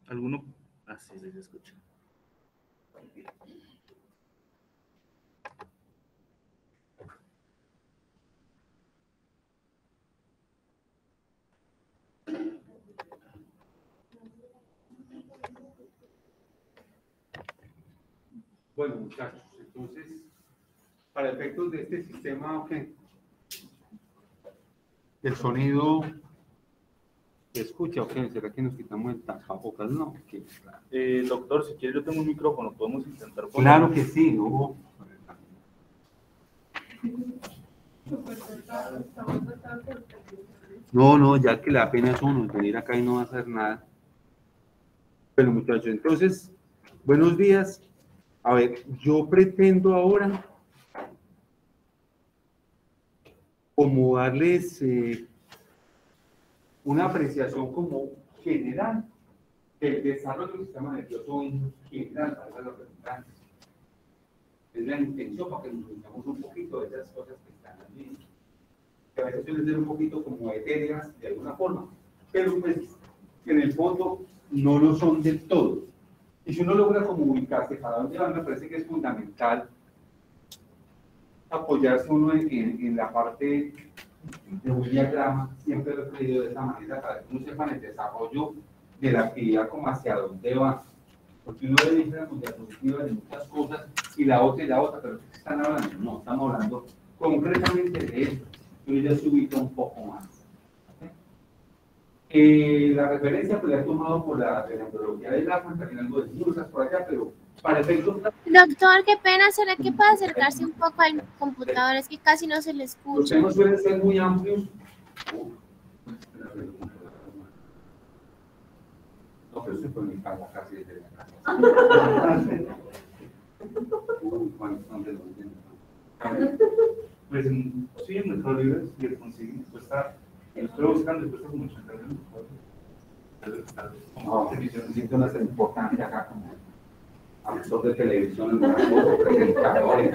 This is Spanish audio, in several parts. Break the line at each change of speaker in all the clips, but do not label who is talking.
¿Alguno? Así se escucha.
Bueno, muchachos, entonces, para efectos de este sistema, ¿qué? El sonido ¿se escucha o qué? ¿Será que nos quitamos el tapabocas? No.
Doctor, si quiere yo tengo un micrófono, podemos intentar poner.
Claro que sí, ¿no? No, ya que la pena es uno, venir acá y no va a hacer nada. Bueno, muchachos, entonces, buenos días. A ver, yo pretendo ahora como darles una apreciación como general del desarrollo del sistema nervioso en general, para la redundancia. Es la intención para que nos entendamos un poquito de esas cosas que están allí, que a veces suelen ser un poquito como etéreas de alguna forma, pero pues en el fondo no lo son del todo. Y si uno logra como ubicarse para dónde va, me parece que es fundamental apoyarse uno en la parte de un diagrama, siempre lo he pedido de esa manera, para que uno sepa el desarrollo de la actividad como hacia dónde va. Porque uno le dice la diapositiva de muchas cosas y la otra, pero ¿qué están hablando? No, estamos hablando concretamente de esto. Yo ya se ubica un poco más. La referencia pues la he tomado por la de la metodología del AFA, también algo de Mursas por allá, pero para efectos...
Doctor, qué pena, ¿será que puede acercarse un poco al computador? Es que casi no se le escucha.
Los temas suelen ser muy amplios. No, pero estoy por mi casa, casi desde la casa.
Pues sí, en Mercado Libre, si le consiguen, cuesta, lo estoy buscando, cuesta como 80 euros.
No, siento una ser importante acá como actor de televisión, presentador,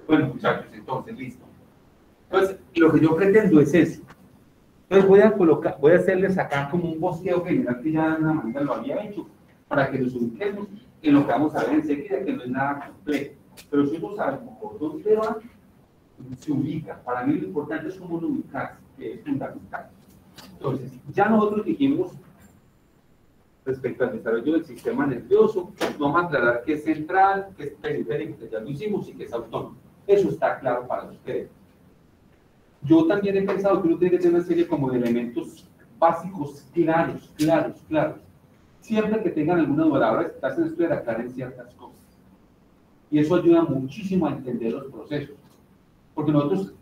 Bueno, muchachos, entonces, listo. Entonces, lo que yo pretendo es eso. Entonces voy a hacerles acá como un bosqueo general que ya de una manera lo había hecho, para que nos ubiquemos en lo que vamos a ver enseguida, que no es nada complejo. Pero si uno sabe por dónde va, se ubica. Para mí lo importante es cómo uno ubicarse, que es fundamental. Entonces, ya nosotros dijimos, respecto al desarrollo del sistema nervioso, vamos a aclarar qué es central, qué es periférico, que ya lo hicimos, y qué es autónomo. Eso está claro para ustedes. Yo también he pensado que uno tiene que tener una serie como de elementos básicos claros. Siempre que tengan alguna duda, ahora que estás en estudiar, aclaren ciertas cosas. Y eso ayuda muchísimo a entender los procesos. Porque nosotros,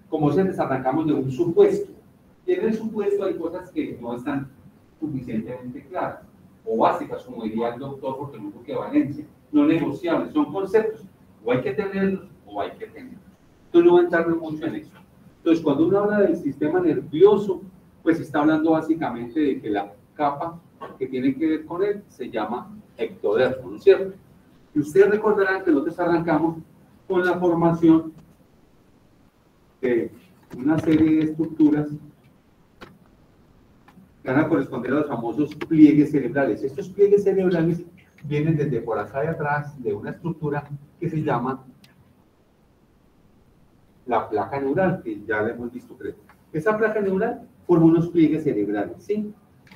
como se arrancamos de un supuesto, y en el supuesto hay cosas que no están suficientemente claras, o básicas, como diría el doctor, porque no es que Valencia, no negociables, son conceptos, o hay que tenerlos, o hay que tenerlos. Entonces no voy a entrarme mucho en eso. Entonces, cuando uno habla del sistema nervioso, pues está hablando básicamente de que la capa que tiene que ver con él se llama ectodermo, ¿no es cierto? Y ustedes recordarán que nosotros arrancamos con la formación de una serie de estructuras que van a corresponder a los famosos pliegues cerebrales. Estos pliegues cerebrales vienen desde por acá de atrás de una estructura que se llama la placa neural, que ya la hemos visto, creo. Esa placa neural forma unos pliegues cerebrales, ¿sí?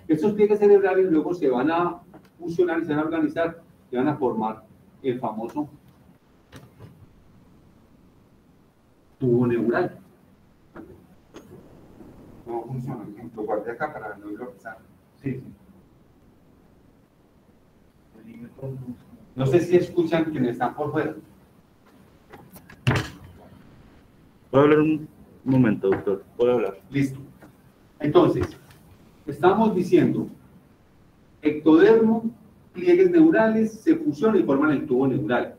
Estos pliegues cerebrales luego se van a fusionar y se van a organizar y van a formar el famoso tubo neural. No funciona, lo guardé acá para no irlo a pesar. Sí. No sé si escuchan quienes están por fuera.
¿Puedo hablar un momento, doctor? ¿Puedo hablar?
Listo. Entonces, estamos diciendo, ectodermo, pliegues neurales, se fusionan y forman el tubo neural.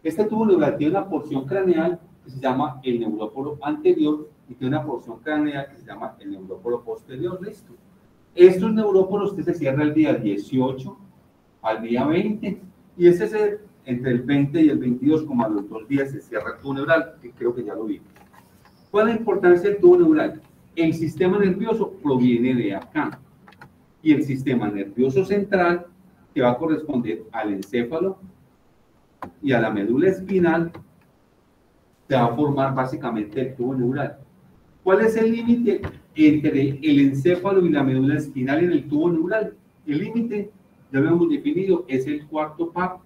Este tubo neural tiene una porción craneal que se llama el neurópolo anterior y tiene una porción craneal que se llama el neurópolo posterior. Listo. Estos neurópolos que se cierran el día 18 al día 20 y ese es entre el 20 y el 22, como a los 2 días se cierra el tubo neural, que creo que ya lo vi. ¿Cuál es la importancia del tubo neural? el sistema nervioso proviene de acá. Y el sistema nervioso central, que va a corresponder al encéfalo y a la médula espinal, se va a formar básicamente el tubo neural. ¿Cuál es el límite entre el encéfalo y la médula espinal en el tubo neural? El límite, ya lo hemos definido, es el cuarto par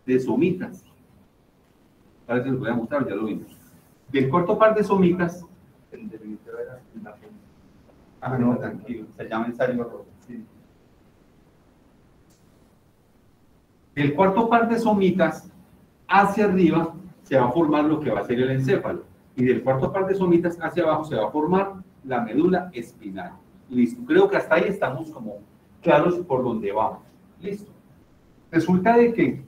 de somitas. Ahora se los voy a mostrar, ya lo vimos. Del cuarto par de somitas,
El delimito era la
no, tranquilo, se llama ensayo rojo.
sí.
Del cuarto par de somitas hacia arriba se va a formar lo que va a ser el encéfalo. Y del cuarto par de somitas hacia abajo se va a formar la médula espinal. Listo. Creo que hasta ahí estamos como claros por dónde vamos. Listo. Resulta de que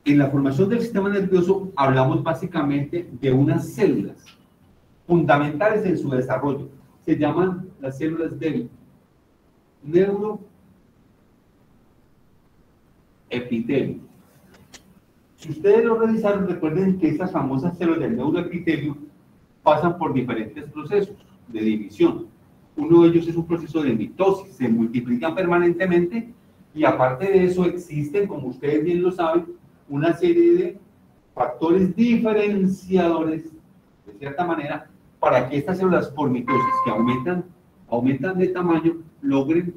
en la formación del sistema nervioso hablamos básicamente de unas células fundamentales en su desarrollo. Se llaman las células del neuroepitelio. Si ustedes lo revisaron, recuerden que estas famosas células del neuroepitelio pasan por diferentes procesos de división. Uno de ellos es un proceso de mitosis, se multiplican permanentemente y aparte de eso existen, como ustedes bien lo saben, una serie de factores diferenciadores, de cierta manera, para que estas células por mitosis que aumentan de tamaño, logren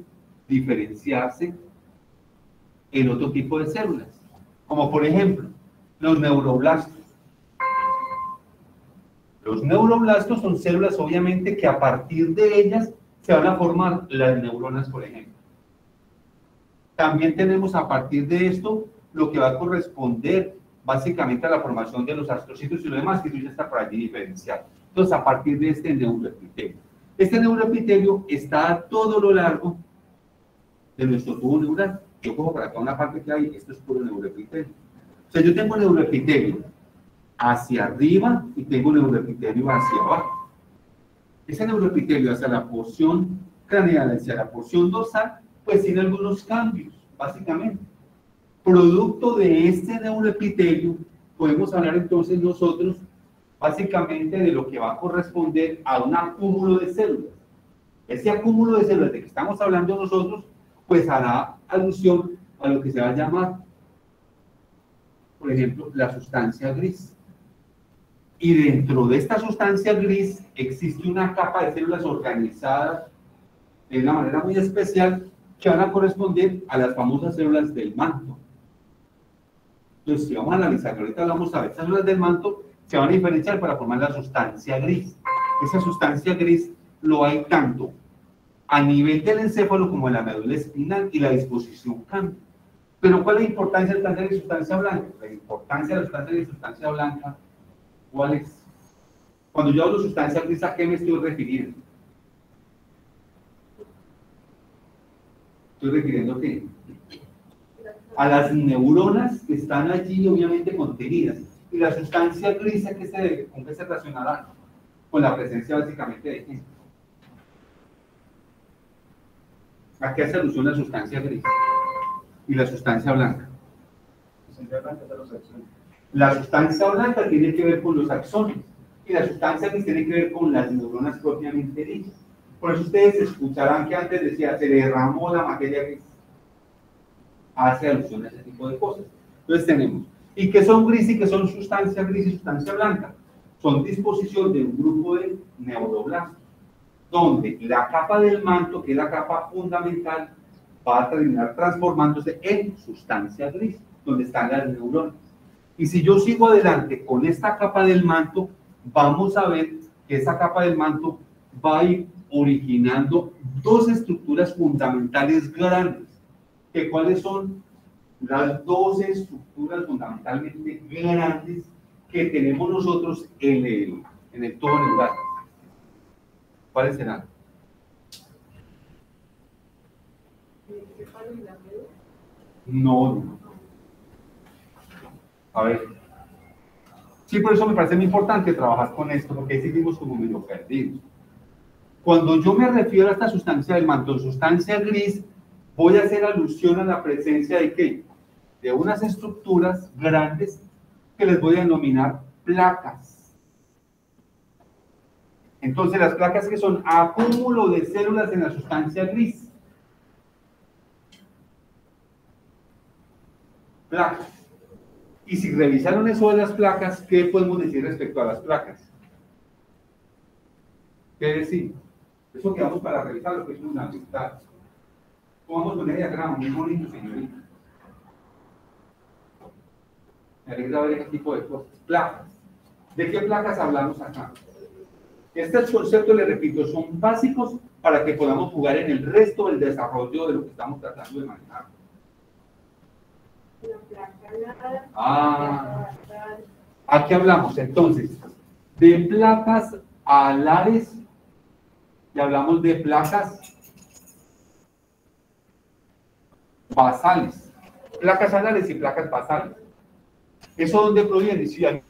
diferenciarse en otro tipo de células, como por ejemplo, los neuroblastos. Los neuroblastos son células, obviamente, que a partir de ellas se van a formar las neuronas, por ejemplo. También tenemos a partir de esto lo que va a corresponder básicamente a la formación de los astrocitos y lo demás, que eso ya está por allí diferenciado. Entonces, a partir de este neuroepitelio. Este neuroepitelio está a todo lo largo de nuestro tubo neural. Yo cojo por acá una parte que hay, esto es puro neuroepitelio. O sea, yo tengo neuroepitelio hacia arriba y tengo neuroepitelio hacia abajo. Ese neuroepitelio hacia la porción craneal, hacia la porción dorsal, pues tiene algunos cambios, básicamente. Producto de este neuroepitelio, podemos hablar entonces nosotros básicamente de lo que va a corresponder a un acúmulo de células. Ese acúmulo de células de que estamos hablando nosotros, pues hará alusión a lo que se va a llamar, por ejemplo, la sustancia gris. Y dentro de esta sustancia gris existe una capa de células organizadas de una manera muy especial que van a corresponder a las famosas células del manto. Entonces, si vamos a analizar, ahorita vamos a ver, estas células del manto se van a diferenciar para formar la sustancia gris. Esa sustancia gris lo hay tanto a nivel del encéfalo como en la médula espinal y la disposición cambia. Pero ¿cuál es la importancia de la sustancia gris y sustancia blanca? La importancia de la sustancia gris y sustancia blanca, ¿cuál es? Cuando yo hablo de sustancia gris, ¿a qué me estoy refiriendo? Estoy refiriendo ¿qué? A las neuronas que están allí obviamente contenidas. Y la sustancia gris, ¿con qué se relacionará? Con la presencia básicamente de ¿qué? ¿A qué hace alusión la sustancia gris? Y la sustancia blanca. La sustancia blanca tiene que ver con los axones. Y la sustancia gris tiene que ver con las neuronas propiamente dichas. Por eso ustedes escucharán que antes decía, se derramó la materia gris. Hace alusión a ese tipo de cosas. Entonces tenemos, ¿y qué son gris y qué son sustancia gris y sustancia blanca? Son disposición de un grupo de neuroblastos, donde la capa del manto, que es la capa fundamental, va a terminar transformándose en sustancia gris, donde están las neuronas. Y si yo sigo adelante con esta capa del manto, vamos a ver que esa capa del manto va a ir originando dos estructuras fundamentales grandes. ¿Que cuáles son las dos estructuras fundamentalmente grandes que tenemos nosotros en el tubo neural? ¿Cuáles serán? No. A ver. Sí, por eso me parece muy importante trabajar con esto, porque ahí seguimos como medio perdidos. Cuando yo me refiero a esta sustancia del manto, sustancia gris, voy a hacer alusión a la presencia de ¿qué? De unas estructuras grandes que les voy a denominar placas. Entonces, las placas que son acúmulo de células en la sustancia gris. Placas. Y si revisaron eso de las placas, ¿qué podemos decir respecto a las placas? ¿Qué decir? Eso quedamos para revisar lo que es una amistad. Vamos con el diagrama, muy bonito, señorita. Me alegra ver este tipo de cosas. Placas. ¿De qué placas hablamos acá? Estos conceptos, les repito, son básicos para que podamos jugar en el resto del desarrollo de lo que estamos tratando de manejar. Aquí hablamos entonces de placas alares y hablamos de placas basales. Placas alares y placas basales. ¿Eso dónde proviene? Si hay...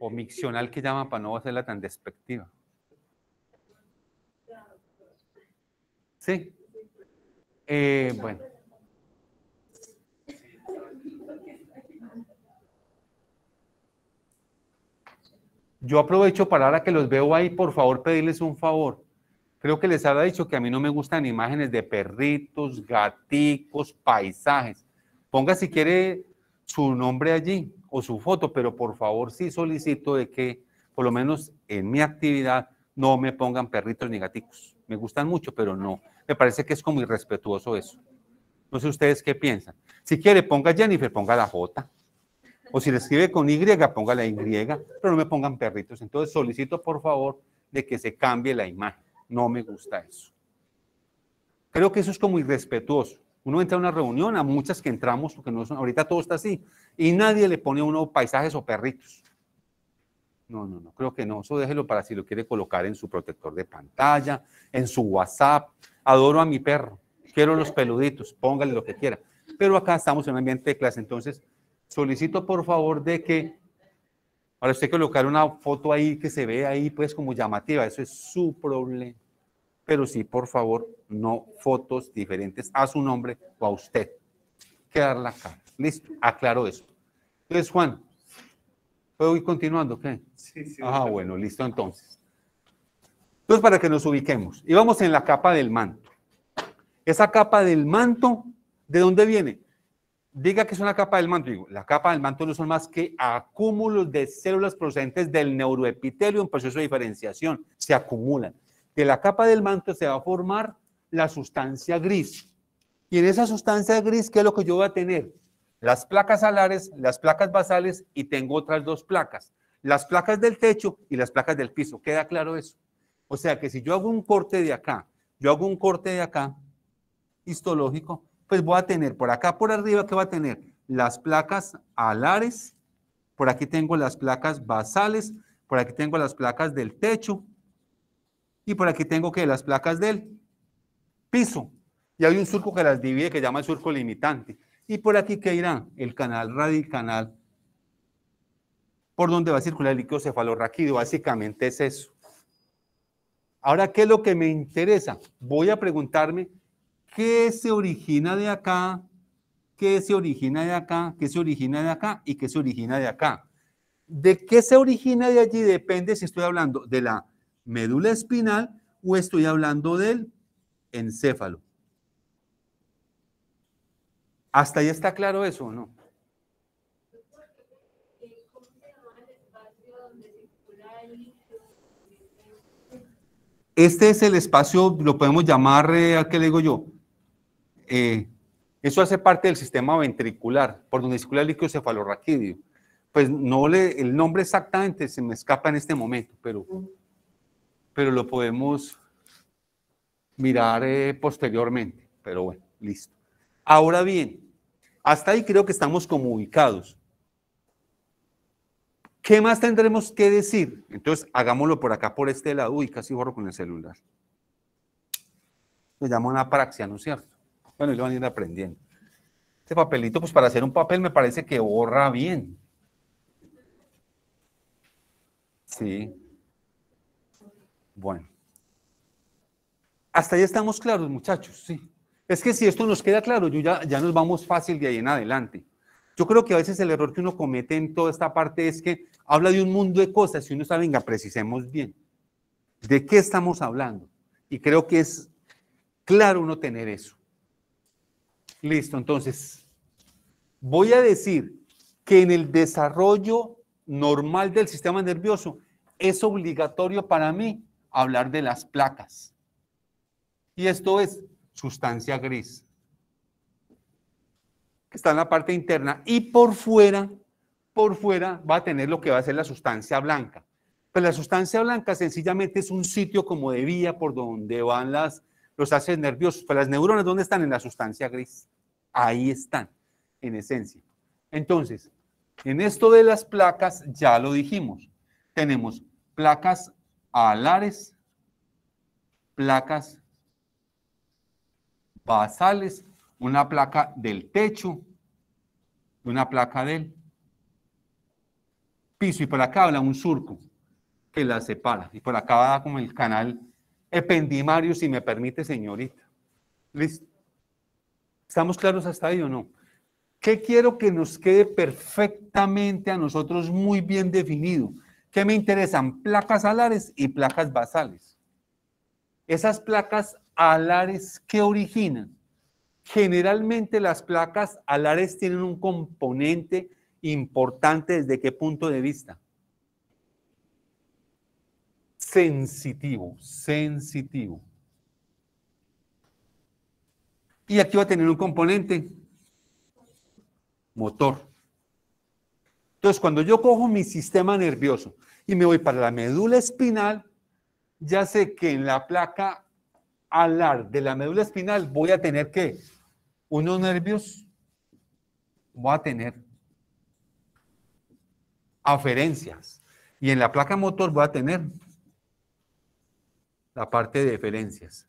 O miccional que llaman para no hacerla tan despectiva. Sí. Bueno. Yo aprovecho para ahora que los veo ahí, por favor, pedirles un favor. Creo que les había dicho que a mí no me gustan imágenes de perritos, gaticos, paisajes. Ponga si quiere su nombre allí o su foto, pero por favor sí solicito de que, por lo menos en mi actividad, no me pongan perritos ni gaticos. Me gustan mucho, pero no. Me parece que es como irrespetuoso eso. No sé ustedes qué piensan. Si quiere, ponga Jennifer, ponga la J. O si le escribe con Y, ponga la Y, pero no me pongan perritos. Entonces solicito, por favor, de que se cambie la imagen. No me gusta eso. Creo que eso es como irrespetuoso. Uno entra a una reunión, a muchas que entramos, porque no son, ahorita todo está así, y nadie le pone a uno paisajes o perritos. No, creo que no. Eso déjelo para si lo quiere colocar en su protector de pantalla, en su WhatsApp. Adoro a mi perro, quiero los peluditos, póngale lo que quiera. Pero acá estamos en un ambiente de clase, entonces solicito por favor de que, para usted colocar una foto ahí que se ve ahí pues como llamativa, eso es su problema. Pero sí, por favor, no fotos diferentes a su nombre o a usted. Quedar la cara. Listo, aclaro eso. Entonces, Juan, ¿Puedo ir continuando? ¿Qué?
Sí, sí.
Ah, bueno, listo entonces. Entonces, para que nos ubiquemos, íbamos en la capa del manto. Esa capa del manto, ¿de dónde viene? Diga que es una capa del manto. Digo, la capa del manto no son más que acúmulos de células procedentes del neuroepitelio en proceso de diferenciación. Se acumulan. De la capa del manto se va a formar la sustancia gris. Y en esa sustancia gris, ¿qué es lo que yo voy a tener? Las placas alares, las placas basales y tengo otras dos placas. Las placas del techo y las placas del piso. ¿Queda claro eso? O sea que si yo hago un corte de acá, yo hago un corte de acá, histológico, pues voy a tener por acá, por arriba, ¿qué va a tener? Las placas alares, por aquí tengo las placas basales, por aquí tengo las placas del techo y por aquí tengo que las placas del piso. Y hay un surco que las divide que se llama el surco limitante. Y por aquí, ¿qué irá? El canal radicanal, por donde va a circular el líquido cefalorraquídeo. Básicamente es eso. Ahora, ¿qué es lo que me interesa? Voy a preguntarme qué se origina de acá, qué se origina de acá, qué se origina de acá y qué se origina de acá. ¿De qué se origina de allí? Depende si estoy hablando de la médula espinal o estoy hablando del encéfalo. ¿Hasta ahí está claro eso o no? Este es el espacio, lo podemos llamar, ¿qué le digo yo? Eso hace parte del sistema ventricular, por donde circula el líquido cefalorraquídeo. Pues no el nombre exactamente se me escapa en este momento, pero lo podemos mirar posteriormente. Pero bueno, listo. Ahora bien, hasta ahí creo que estamos como ubicados. ¿Qué más tendremos que decir? Entonces, hagámoslo por acá, por este lado. Uy, casi borro con el celular. Se llama una apraxia, ¿no es cierto? Bueno, y lo van a ir aprendiendo. Este papelito, pues para hacer un papel me parece que borra bien. Sí. Bueno. Hasta ahí estamos claros, muchachos, sí. Es que si esto nos queda claro, ya nos vamos fácil de ahí en adelante. Yo creo que a veces el error que uno comete en toda esta parte es que habla de un mundo de cosas y uno sabe, venga, precisemos bien. ¿De qué estamos hablando? Y creo que es claro uno tener eso. Listo, entonces, voy a decir que en el desarrollo normal del sistema nervioso es obligatorio para mí hablar de las placas. Y esto es sustancia gris, que está en la parte interna, y por fuera va a tener lo que va a ser la sustancia blanca. Pues la sustancia blanca sencillamente es un sitio como de vía por donde van los haces nerviosos. Pues las neuronas, ¿dónde están? En la sustancia gris. Ahí están, en esencia. Entonces, en esto de las placas, ya lo dijimos. Tenemos placas alares, placas basales, una placa del techo, una placa del piso, y por acá habla un surco que la separa, y por acá va como el canal ependimario, si me permite, señorita. ¿Listo? ¿Estamos claros hasta ahí o no? ¿Qué quiero que nos quede perfectamente a nosotros muy bien definido? ¿Qué me interesan? Placas alares y placas basales. Esas placas alares, ¿qué originan? Generalmente las placas alares tienen un componente importante. ¿Desde qué punto de vista? Sensitivo. Y aquí va a tener un componente motor. Entonces, cuando yo cojo mi sistema nervioso y me voy para la médula espinal, ya sé que en la placa alar de la médula espinal voy a tener que unos nervios, voy a tener aferencias, y en la placa motor voy a tener la parte de deferencias.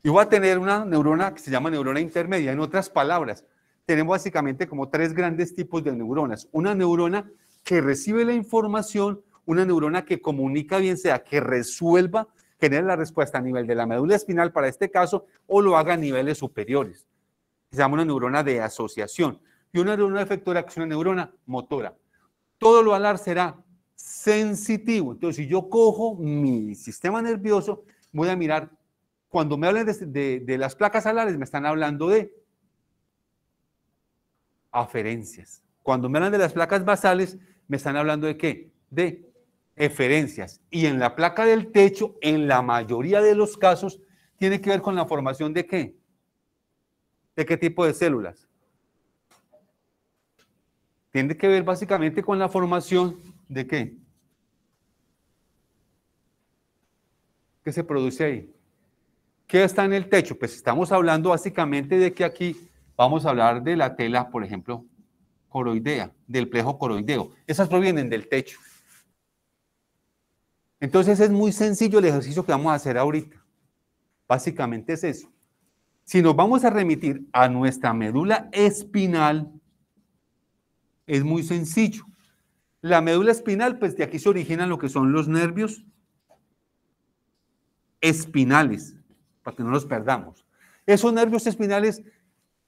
Y voy a tener una neurona que se llama neurona intermedia. En otras palabras, tenemos básicamente como tres grandes tipos de neuronas. Una neurona que recibe la información, una neurona que comunica, bien sea que resuelva, genere la respuesta a nivel de la médula espinal para este caso, o lo haga a niveles superiores. Se llama una neurona de asociación. Y una neurona efectora que es una neurona motora.
todo lo alar será sensitivo. Entonces, si yo cojo mi sistema nervioso, voy a mirar, cuando me hablan de las placas alares, me están hablando de aferencias. Cuando me hablan de las placas basales, me están hablando de ¿qué? De eferencias. Y en la placa del techo, en la mayoría de los casos, tiene que ver con la formación de ¿qué? ¿De qué tipo de células? Tiene que ver básicamente con la formación de ¿qué? ¿Qué se produce ahí? ¿Qué está en el techo? Pues estamos hablando básicamente de que aquí vamos a hablar de la tela, por ejemplo, coroidea, del plejo coroideo. Esas provienen del techo. Entonces es muy sencillo el ejercicio que vamos a hacer ahorita. Básicamente es eso. Si nos vamos a remitir a nuestra médula espinal, es muy sencillo. La médula espinal, pues de aquí se originan lo que son los nervios espinales, para que no los perdamos. Esos nervios espinales,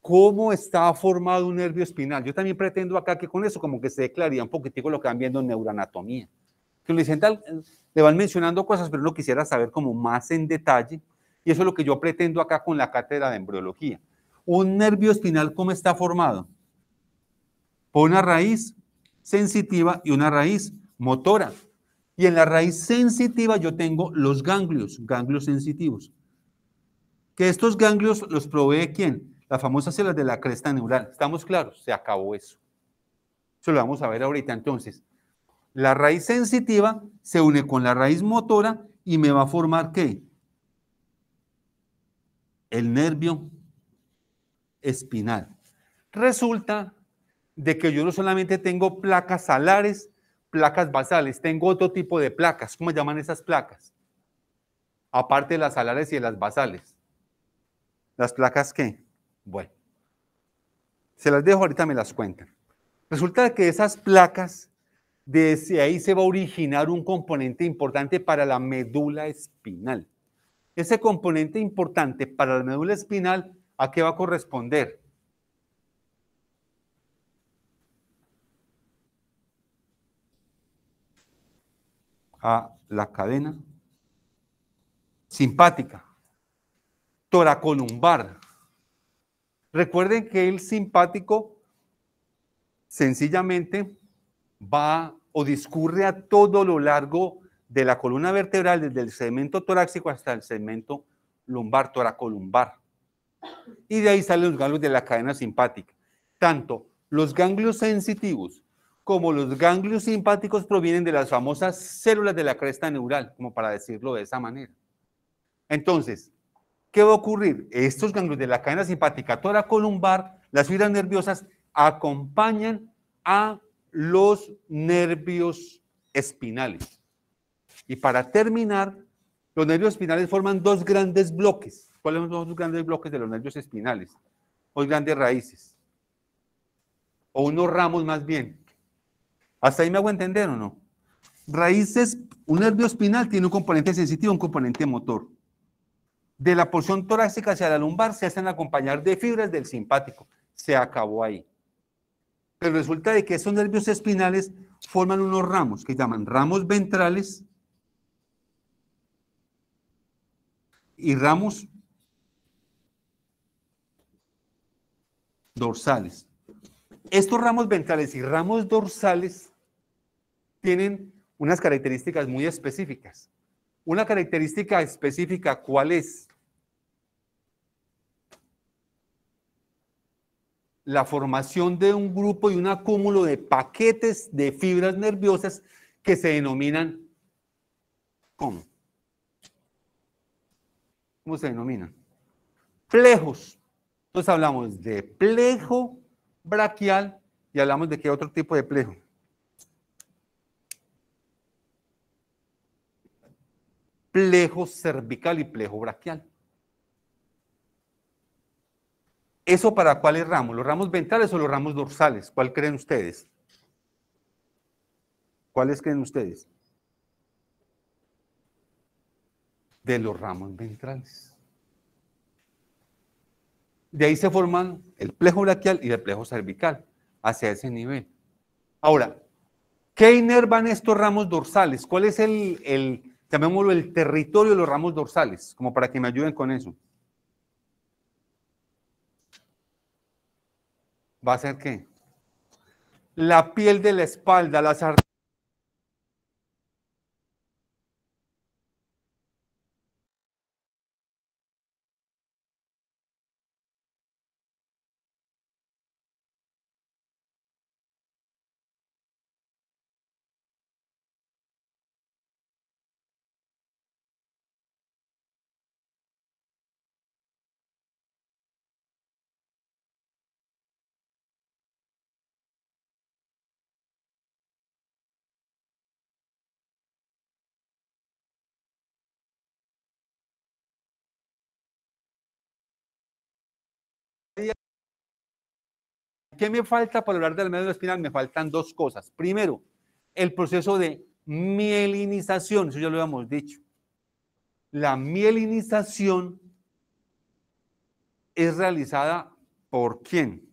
¿cómo está formado un nervio espinal? Yo también pretendo acá que con eso como que se declararía un poquitico lo que van viendo en neuroanatomía. Que le van mencionando cosas, pero no quisiera saber como más en detalle, y eso es lo que yo pretendo acá con la cátedra de embriología. Un nervio espinal, ¿cómo está formado? Por una raíz sensitiva y una raíz motora. Y en la raíz sensitiva yo tengo los ganglios sensitivos. Que estos ganglios los provee ¿quién? Las famosas células de la cresta neural. ¿Estamos claros? Se acabó eso. Eso lo vamos a ver ahorita. Entonces, la raíz sensitiva se une con la raíz motora y me va a formar ¿qué? El nervio espinal. Resulta de que yo no solamente tengo placas alares, placas basales, tengo otro tipo de placas. ¿Cómo se llaman esas placas? Aparte de las alares y de las basales. ¿Las placas qué? Bueno, se las dejo, ahorita me las cuentan. Resulta que esas placas, desde ahí se va a originar un componente importante para la médula espinal. Ese componente importante para la médula espinal, ¿a qué va a corresponder? A la cadena simpática, toracolumbar. Recuerden que el simpático sencillamente va o discurre a todo lo largo de la columna vertebral, desde el segmento torácico hasta el segmento lumbar, toracolumbar. Y de ahí salen los ganglios de la cadena simpática. Tanto los ganglios sensitivos como los ganglios simpáticos provienen de las famosas células de la cresta neural, como para decirlo de esa manera. Entonces, ¿qué va a ocurrir? Estos ganglios de la cadena simpática toracolumbar, las fibras nerviosas, acompañan a los nervios espinales. Y para terminar, los nervios espinales forman dos grandes bloques. ¿Cuáles son los dos grandes bloques de los nervios espinales? Dos grandes raíces. O unos ramos más bien. ¿Hasta ahí me hago entender o no? Raíces, un nervio espinal tiene un componente sensitivo, un componente motor. De la porción torácica hacia la lumbar se hacen acompañar de fibras del simpático. Se acabó ahí. Pero resulta de que esos nervios espinales forman unos ramos que llaman ramos ventrales y ramos dorsales. Estos ramos ventrales y ramos dorsales tienen unas características muy específicas. Una característica específica, ¿cuál es? La formación de un grupo y un acúmulo de paquetes de fibras nerviosas que se denominan ¿cómo? ¿Cómo se denominan? Plejos. Entonces hablamos de plejo braquial y hablamos de qué otro tipo de plejo. Plejo cervical y plejo braquial. ¿Eso para cuáles ramos? ¿Los ramos ventrales o los ramos dorsales? ¿Cuál creen ustedes? ¿Cuáles creen ustedes? De los ramos ventrales. De ahí se forman el plejo braquial y el plejo cervical, hacia ese nivel. Ahora, ¿Qué inervan estos ramos dorsales? ¿Cuál es llamémoslo, el territorio de los ramos dorsales? Como para que me ayuden con eso. ¿Va a ser qué? La piel de la espalda, las arterias. ¿Qué me falta para hablar de la médula espinal? Me faltan dos cosas. Primero, el proceso de mielinización, eso ya lo habíamos dicho. La mielinización es realizada ¿por quién?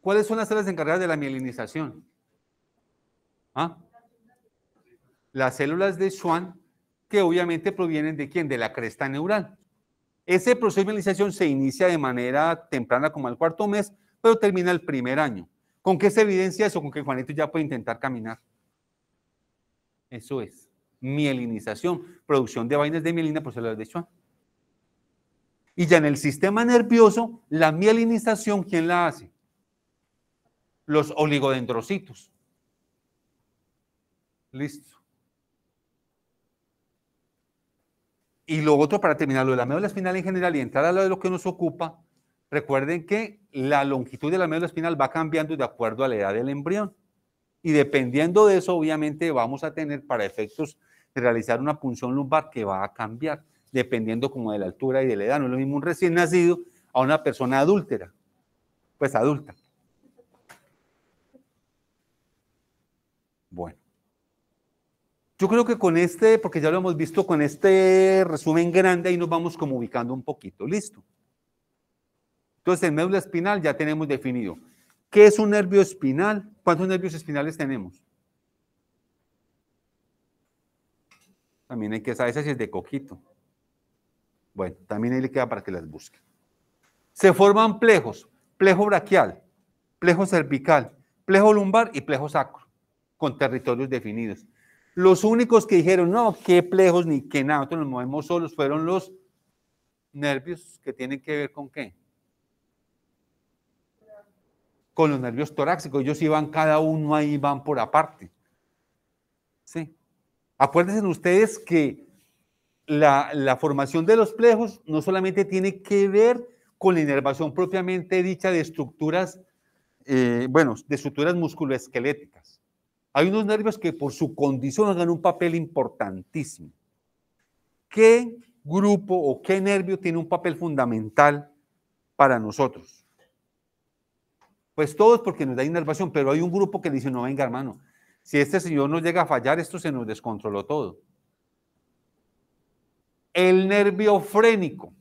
¿Cuáles son las células encargadas de la mielinización? ¿Ah? Las células de Schwann, que obviamente provienen de ¿quién? De la cresta neural. Ese proceso de mielinización se inicia de manera temprana, como al cuarto mes, pero termina el primer año. ¿Con qué se evidencia eso? Con que Juanito ya puede intentar caminar. Eso es mielinización, producción de vainas de mielina por células de Schwann. Y ya en el sistema nervioso, la mielinización, ¿quién la hace? Los oligodendrocitos. Listo. Y lo otro, para terminar, lo de la médula espinal en general y entrar a lo de lo que nos ocupa, recuerden que la longitud de la médula espinal va cambiando de acuerdo a la edad del embrión. Y dependiendo de eso, obviamente, vamos a tener para efectos de realizar una punción lumbar que va a cambiar, dependiendo como de la altura y de la edad. No es lo mismo un recién nacido a una persona adúltera, pues adulta. Bueno. Yo creo que con porque ya lo hemos visto, con este resumen grande, ahí nos vamos como ubicando un poquito. ¿Listo? Entonces, en médula espinal ya tenemos definido. ¿Qué es un nervio espinal? ¿Cuántos nervios espinales tenemos? También hay que saber si es de coquito. Bueno, también ahí le queda para que las busquen. Se forman plejos, plejo braquial, plejo cervical, plejo lumbar y plejo sacro, con territorios definidos. Los únicos que dijeron, no, qué plejos ni qué nada, nosotros nos movemos solos, fueron los nervios que tienen que ver con qué. Con los nervios torácicos, ellos iban cada uno ahí, van por aparte. Sí. Acuérdense ustedes que la formación de los plejos no solamente tiene que ver con la inervación propiamente dicha de estructuras, de estructuras musculoesqueléticas. Hay unos nervios que por su condición juegan un papel importantísimo. ¿Qué grupo o qué nervio tiene un papel fundamental para nosotros? Pues todos, porque nos da inervación, pero hay un grupo que dice, no, venga hermano, si este señor nos llega a fallar, esto se nos descontroló todo. El nervio frénico.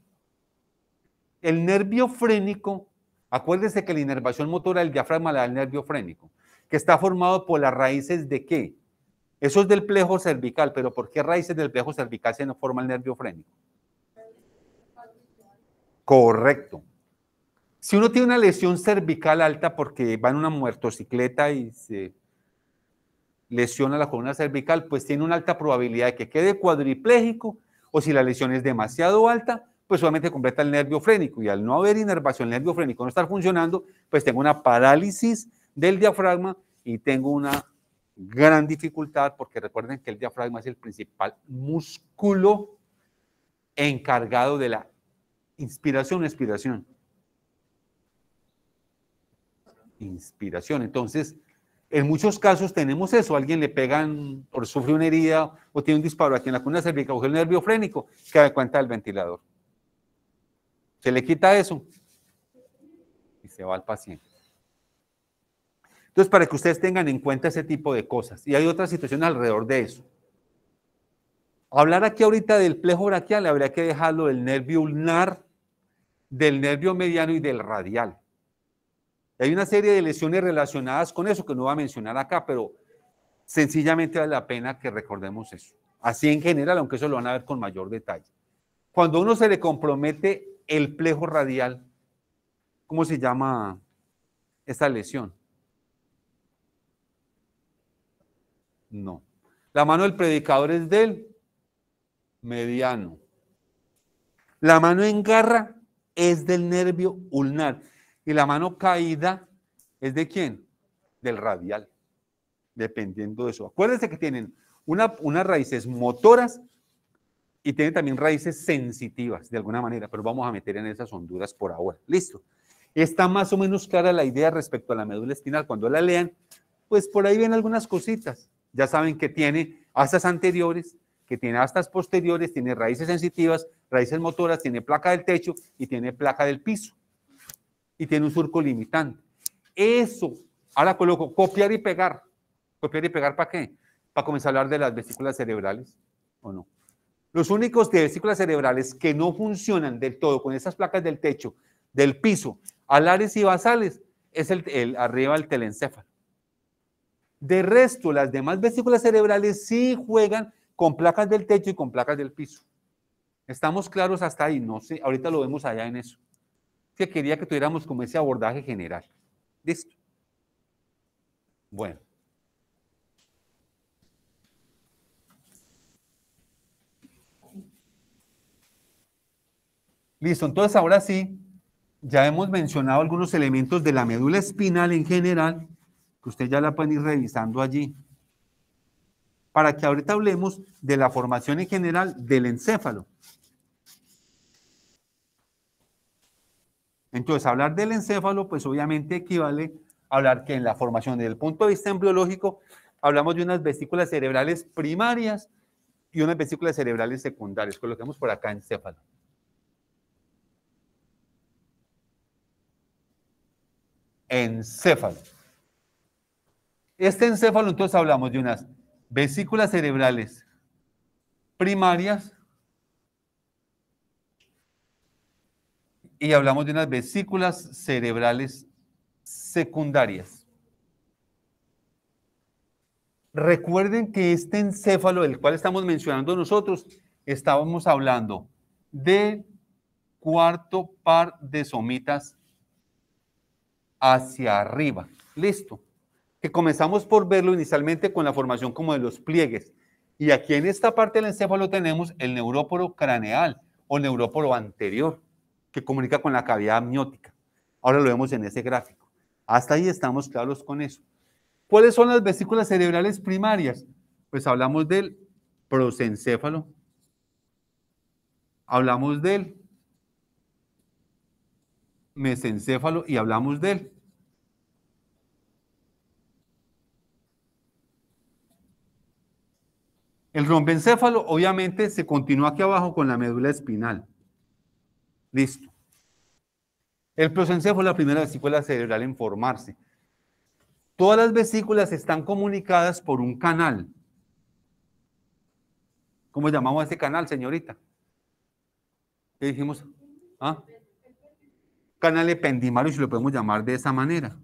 El nervio frénico, acuérdense que la inervación motora del diafragma la da el nervio frénico, que está formado por las raíces de ¿qué? Eso es del plejo cervical, pero ¿por qué raíces del plejo cervical se nos forma el nervio frénico? Correcto. Si uno tiene una lesión cervical alta porque va en una motocicleta y se lesiona la columna cervical, pues tiene una alta probabilidad de que quede cuadripléjico, o si la lesión es demasiado alta, pues solamente completa el nervio frénico, y al no haber inervación, el nervio frénico no estar funcionando, pues tengo una parálisis del diafragma y tengo una gran dificultad, porque recuerden que el diafragma es el principal músculo encargado de la inspiración, expiración. Inspiración. Entonces, en muchos casos tenemos eso, a alguien le pegan o sufre una herida o tiene un disparo aquí en la columna cervical o el nervio frénico, que da cuenta del ventilador. Se le quita eso y se va al paciente. Entonces, para que ustedes tengan en cuenta ese tipo de cosas. Y hay otras situaciones alrededor de eso. Hablar aquí ahorita del plejo braquial, habría que dejarlo del nervio ulnar, del nervio mediano y del radial. Y hay una serie de lesiones relacionadas con eso que no voy a mencionar acá, pero sencillamente vale la pena que recordemos eso. Así en general, aunque eso lo van a ver con mayor detalle. Cuando a uno se le compromete el plejo radial, ¿cómo se llama esta lesión? No. La mano del predicador es del mediano. La mano en garra es del nervio ulnar. Y la mano caída es ¿de quién? Del radial. Dependiendo de eso. Acuérdense que tienen unas raíces motoras y tienen también raíces sensitivas, de alguna manera, pero vamos a meter en esas honduras por ahora. Listo. Está más o menos clara la idea respecto a la médula espinal. Cuando la lean, pues por ahí ven algunas cositas. Ya saben que tiene astas anteriores, que tiene astas posteriores, tiene raíces sensitivas, raíces motoras, tiene placa del techo y tiene placa del piso. Y tiene un surco limitante. Eso, ahora coloco copiar y pegar. ¿Copiar y pegar para qué? Para comenzar a hablar de las vesículas cerebrales, ¿o no? Los únicos de vesículas cerebrales que no funcionan del todo con esas placas del techo, del piso, alares y basales, es arriba del telencéfalo. De resto, las demás vesículas cerebrales sí juegan con placas del techo y con placas del piso. ¿Estamos claros hasta ahí? No sé, ahorita lo vemos allá en eso. Que quería que tuviéramos como ese abordaje general. ¿Listo? Bueno. Listo, entonces ahora sí, ya hemos mencionado algunos elementos de la médula espinal en general, que usted ya la pueden ir revisando allí, para que ahorita hablemos de la formación en general del encéfalo. Entonces, hablar del encéfalo, pues obviamente equivale a hablar que en la formación desde el punto de vista embriológico, hablamos de unas vesículas cerebrales primarias y unas vesículas cerebrales secundarias. Coloquemos por acá encéfalo. Encéfalo. Este encéfalo, entonces hablamos de unas vesículas cerebrales primarias y hablamos de unas vesículas cerebrales secundarias. Recuerden que este encéfalo del cual estamos mencionando nosotros, estábamos hablando de cuarto par de somitas hacia arriba. Listo. Que comenzamos por verlo inicialmente con la formación como de los pliegues. Y aquí en esta parte del encéfalo tenemos el neuróporo craneal o neuróporo anterior, que comunica con la cavidad amniótica. Ahora lo vemos en ese gráfico. Hasta ahí estamos claros con eso. ¿Cuáles son las vesículas cerebrales primarias? Pues hablamos del prosencéfalo, hablamos del mesencéfalo y hablamos del el rombencéfalo. Obviamente se continúa aquí abajo con la médula espinal. Listo. El prosencéfalo es la primera vesícula cerebral en formarse. Todas las vesículas están comunicadas por un canal. ¿Cómo llamamos a ese canal, señorita? ¿Qué dijimos? ¿Ah? Canal ependimario, si lo podemos llamar de esa manera,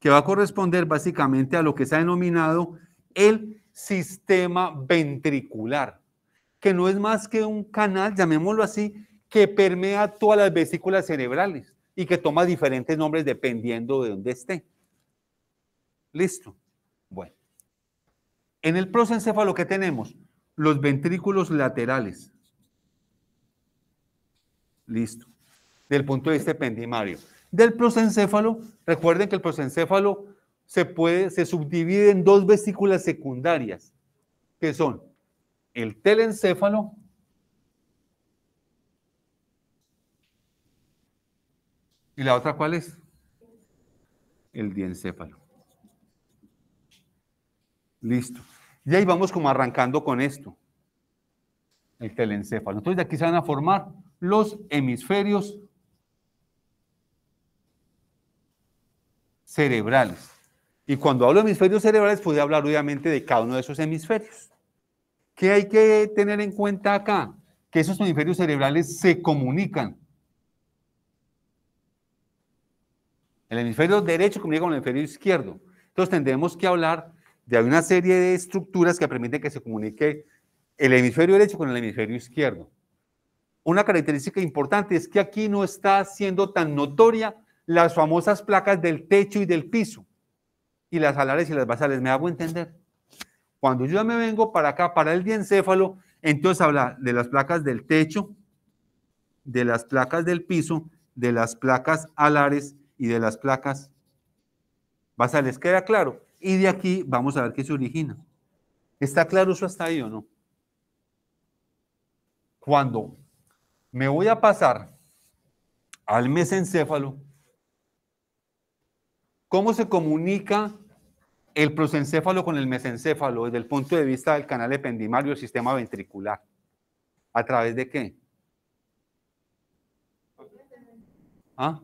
que va a corresponder básicamente a lo que se ha denominado el sistema ventricular, que no es más que un canal, llamémoslo así, que permea todas las vesículas cerebrales y que toma diferentes nombres dependiendo de dónde esté. ¿Listo? Bueno. En el prosencéfalo, ¿qué tenemos? Los ventrículos laterales. Listo. Del punto de vista ependimario. Del prosencéfalo, recuerden que el prosencéfalo se subdivide en dos vesículas secundarias, que son el telencéfalo y la otra, ¿cuál es? El diencéfalo. Listo. Y ahí vamos como arrancando con esto. El telencéfalo. Entonces de aquí se van a formar los hemisferios cerebrales. Y cuando hablo de hemisferios cerebrales, puedo hablar obviamente de cada uno de esos hemisferios. ¿Qué hay que tener en cuenta acá? Que esos hemisferios cerebrales se comunican. El hemisferio derecho comunica con el hemisferio izquierdo. Entonces tendremos que hablar de una serie de estructuras que permiten que se comunique el hemisferio derecho con el hemisferio izquierdo. Una característica importante es que aquí no está siendo tan notoria las famosas placas del techo y del piso, y las alares y las basales. ¿Me hago entender? Cuando yo ya me vengo para acá, para el diencéfalo, entonces habla de las placas del techo, de las placas del piso, de las placas alares y de las placas basales. ¿Queda claro? Y de aquí vamos a ver qué se origina. ¿Está claro eso hasta ahí o no? Cuando me voy a pasar al mesencéfalo, ¿cómo se comunica el prosencéfalo con el mesencéfalo desde el punto de vista del canal ependimario, el sistema ventricular? ¿A través de qué? ¿Ah?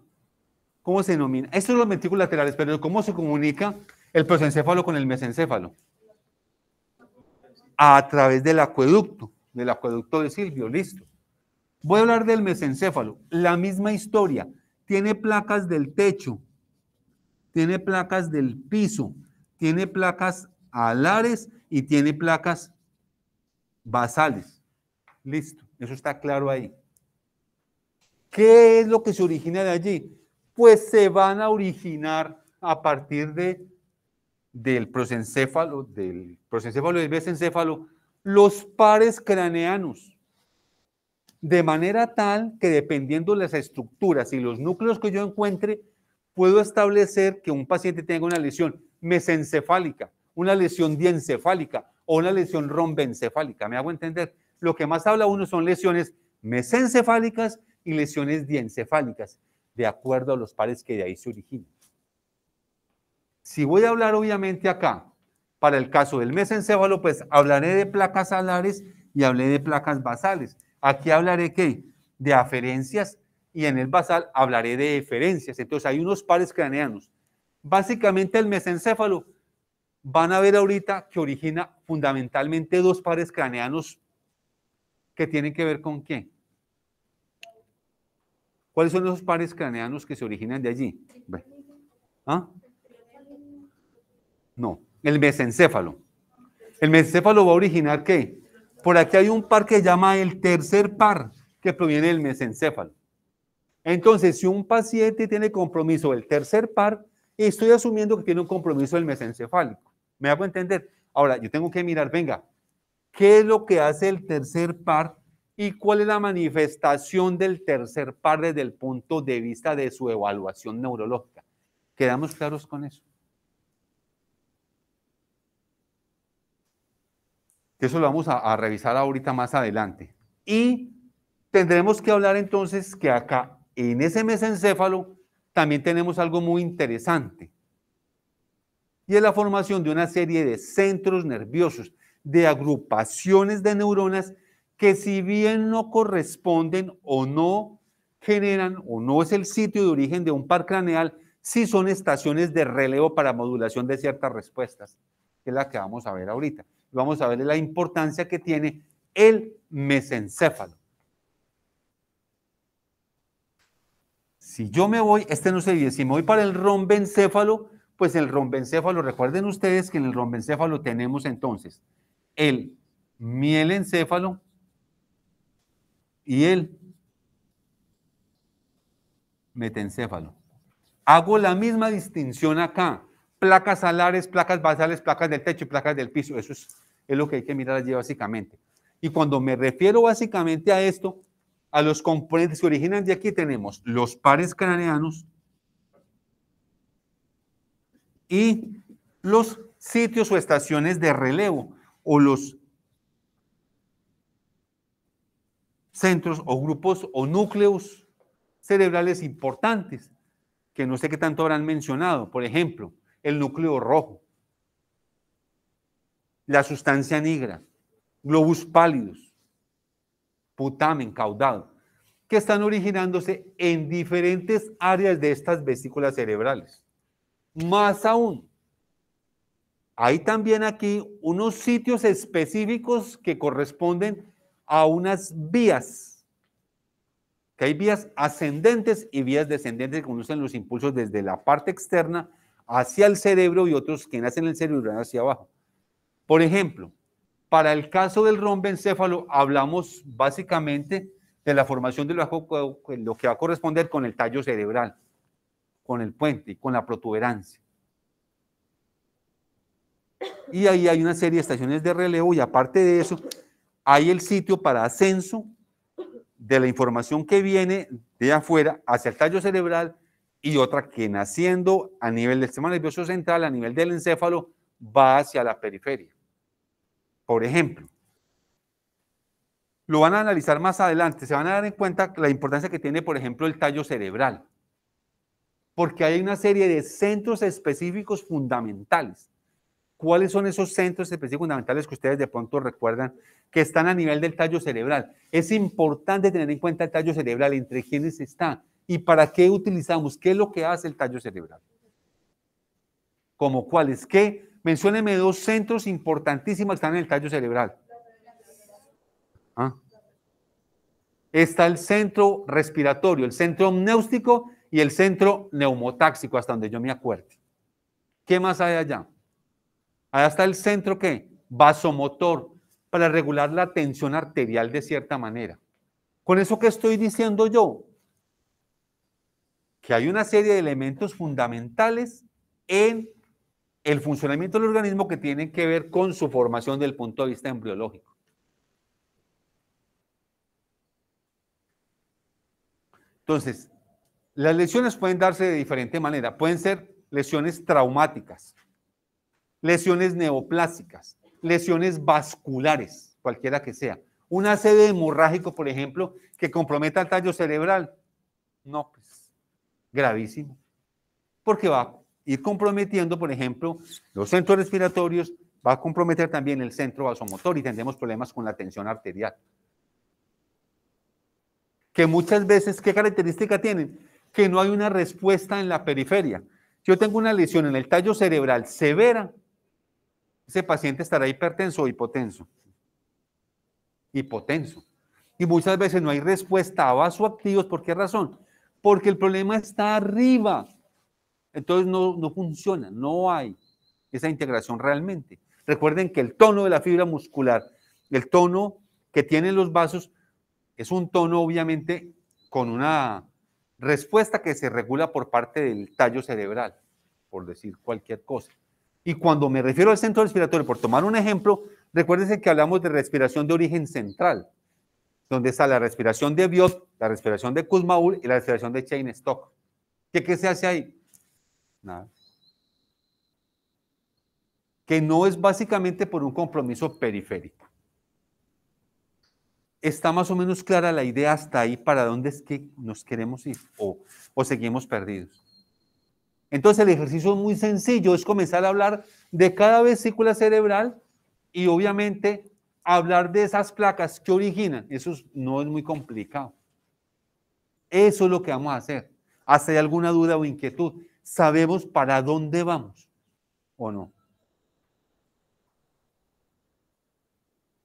¿Cómo se denomina? Estos son los ventrículos laterales, pero ¿cómo se comunica el prosencéfalo con el mesencéfalo? A través del acueducto de Silvio, listo. Voy a hablar del mesencéfalo. La misma historia. Tiene placas del techo, tiene placas del piso, tiene placas alares y tiene placas basales. Listo, eso está claro ahí. ¿Qué es lo que se origina de allí? Pues se van a originar a partir del prosencéfalo y del mesencéfalo los pares craneanos. De manera tal que dependiendo de las estructuras y los núcleos que yo encuentre, puedo establecer que un paciente tenga una lesión mesencefálica, una lesión diencefálica o una lesión rombencefálica. ¿Me hago entender? Lo que más habla uno son lesiones mesencefálicas y lesiones diencefálicas, de acuerdo a los pares que de ahí se originan. Si voy a hablar obviamente acá, para el caso del mesencéfalo, pues hablaré de placas alares y hablé de placas basales. Aquí hablaré ¿qué? De aferencias y en el basal hablaré de eferencias. Entonces hay unos pares craneanos. Básicamente el mesencéfalo, van a ver ahorita que origina fundamentalmente dos pares craneanos que tienen que ver con ¿qué? ¿Cuáles son esos pares craneanos que se originan de allí? ¿Ah? No, el mesencéfalo. El mesencéfalo va a originar ¿qué? Por aquí hay un par que se llama el tercer par, que proviene del mesencéfalo. Entonces, si un paciente tiene compromiso del tercer par, estoy asumiendo que tiene un compromiso del mesencefálico. ¿Me hago entender? Ahora, yo tengo que mirar, venga, ¿qué es lo que hace el tercer par y cuál es la manifestación del tercer par desde el punto de vista de su evaluación neurológica? ¿Quedamos claros con eso? Eso lo vamos a revisar ahorita más adelante. Y tendremos que hablar entonces que acá, en ese mesencéfalo, también tenemos algo muy interesante. Y es la formación de una serie de centros nerviosos, de agrupaciones de neuronas que si bien no corresponden o no generan o no es el sitio de origen de un par craneal, sí son estaciones de relevo para modulación de ciertas respuestas, que es la que vamos a ver ahorita. Vamos a ver la importancia que tiene el mesencéfalo. Si yo me voy, no se divide, si me voy para el rombencéfalo, pues el rombencéfalo, recuerden ustedes que en el rombencéfalo tenemos entonces el mielencéfalo y el metencéfalo. Hago la misma distinción acá. Placas alares, placas basales, placas del techo y placas del piso. Eso es lo que hay que mirar allí básicamente. Y cuando me refiero básicamente a esto, a los componentes que originan de aquí, tenemos los pares craneanos y los sitios o estaciones de relevo o los centros o grupos o núcleos cerebrales importantes que no sé qué tanto habrán mencionado. Por ejemplo, el núcleo rojo, la sustancia negra, globus pálidos, putamen, caudado, que están originándose en diferentes áreas de estas vesículas cerebrales. Más aún, hay también aquí unos sitios específicos que corresponden a unas vías que hay vías ascendentes y vías descendentes que conducen los impulsos desde la parte externa hacia el cerebro y otros que nacen en el cerebro y van hacia abajo. Por ejemplo, para el caso del romboencéfalo hablamos básicamente de la formación de lo que va a corresponder con el tallo cerebral, con el puente y con la protuberancia. Y ahí hay una serie de estaciones de relevo y aparte de eso hay el sitio para ascenso de la información que viene de afuera hacia el tallo cerebral y otra que naciendo a nivel del sistema nervioso central, a nivel del encéfalo, va hacia la periferia. Por ejemplo, lo van a analizar más adelante, se van a dar en cuenta la importancia que tiene, por ejemplo, el tallo cerebral, porque hay una serie de centros específicos fundamentales. ¿Cuáles son esos centros específicos fundamentales que ustedes de pronto recuerdan que están a nivel del tallo cerebral? Es importante tener en cuenta el tallo cerebral, entre quiénes está y para qué utilizamos, qué es lo que hace el tallo cerebral. ¿Como cuáles? ¿Qué? Mencióneme dos centros importantísimos que están en el tallo cerebral. ¿Ah? Está el centro respiratorio, el centro amnéustico y el centro neumotáxico, hasta donde yo me acuerde. ¿Qué más hay allá? Allá está el centro, ¿qué? Vasomotor, para regular la tensión arterial de cierta manera. ¿Con eso qué estoy diciendo yo? Que hay una serie de elementos fundamentales en el funcionamiento del organismo que tienen que ver con su formación desde el punto de vista embriológico. Entonces, las lesiones pueden darse de diferente manera. Pueden ser lesiones traumáticas, lesiones neoplásicas, lesiones vasculares, cualquiera que sea. Un ACV hemorrágico, por ejemplo, que comprometa el tallo cerebral. No, pues, gravísimo. Porque va a ir comprometiendo, por ejemplo, los centros respiratorios, va a comprometer también el centro vasomotor y tendremos problemas con la tensión arterial. Que muchas veces, ¿qué característica tienen? Que no hay una respuesta en la periferia. Si yo tengo una lesión en el tallo cerebral severa, ese paciente estará hipertenso o hipotenso. Hipotenso. Y muchas veces no hay respuesta a vasoactivos. ¿Por qué razón? Porque el problema está arriba. Entonces no funciona, no hay esa integración realmente. Recuerden que el tono de la fibra muscular, el tono que tienen los vasos, es un tono obviamente con una respuesta que se regula por parte del tallo cerebral, por decir cualquier cosa. Y cuando me refiero al centro respiratorio, por tomar un ejemplo, recuérdense que hablamos de respiración de origen central, donde está la respiración de Biot, la respiración de Kussmaul y la respiración de Cheyne-Stokes. ¿Qué se hace ahí? Nada. Que no es básicamente por un compromiso periférico. ¿Está más o menos clara la idea hasta ahí para dónde es que nos queremos ir o seguimos perdidos? Entonces el ejercicio es muy sencillo, es comenzar a hablar de cada vesícula cerebral y obviamente hablar de esas placas que originan. Eso no es muy complicado. Eso es lo que vamos a hacer. ¿Hasta hay alguna duda o inquietud? ¿Sabemos para dónde vamos o no?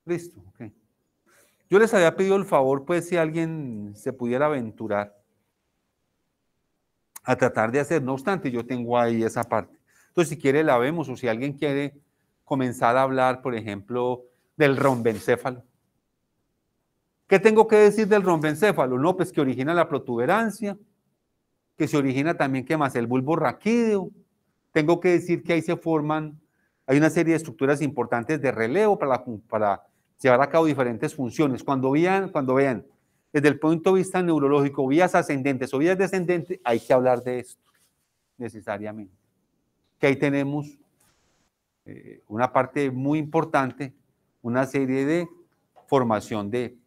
Listo, ok. Yo les había pedido el favor, pues, si alguien se pudiera aventurar a tratar de hacer. No obstante, yo tengo ahí esa parte. Entonces, si quiere, la vemos, o si alguien quiere comenzar a hablar, por ejemplo, del romboencéfalo. ¿Qué tengo que decir del romboencéfalo? No, pues que origina la protuberancia, que se origina también, ¿qué más? El bulbo raquídeo. Tengo que decir que ahí se forman, hay una serie de estructuras importantes de relevo para llevar a cabo diferentes funciones. Cuando vean, desde el punto de vista neurológico, vías ascendentes o vías descendentes, hay que hablar de esto, necesariamente. Que ahí tenemos una parte muy importante, una serie de formación de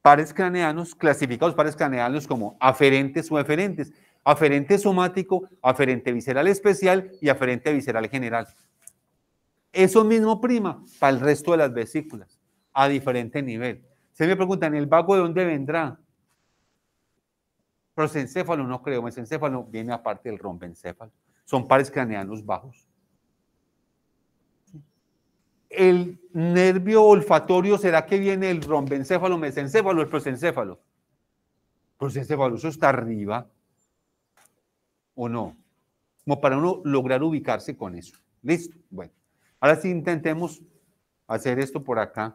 pares craneanos, clasificados pares craneanos como aferentes o eferentes. Aferente somático, aferente visceral especial y aferente visceral general. Eso mismo prima para el resto de las vesículas, a diferente nivel. Se me preguntan, ¿el vago de dónde vendrá? Prosencéfalo no creo, mesencéfalo viene aparte del romboencéfalo. Son pares craneanos bajos. ¿El nervio olfatorio será que viene el romboencéfalo, mesencéfalo o el prosencéfalo? prosencéfalo, eso está arriba, ¿o no? Como para uno lograr ubicarse con eso. ¿Listo? Bueno, ahora sí intentemos hacer esto por acá.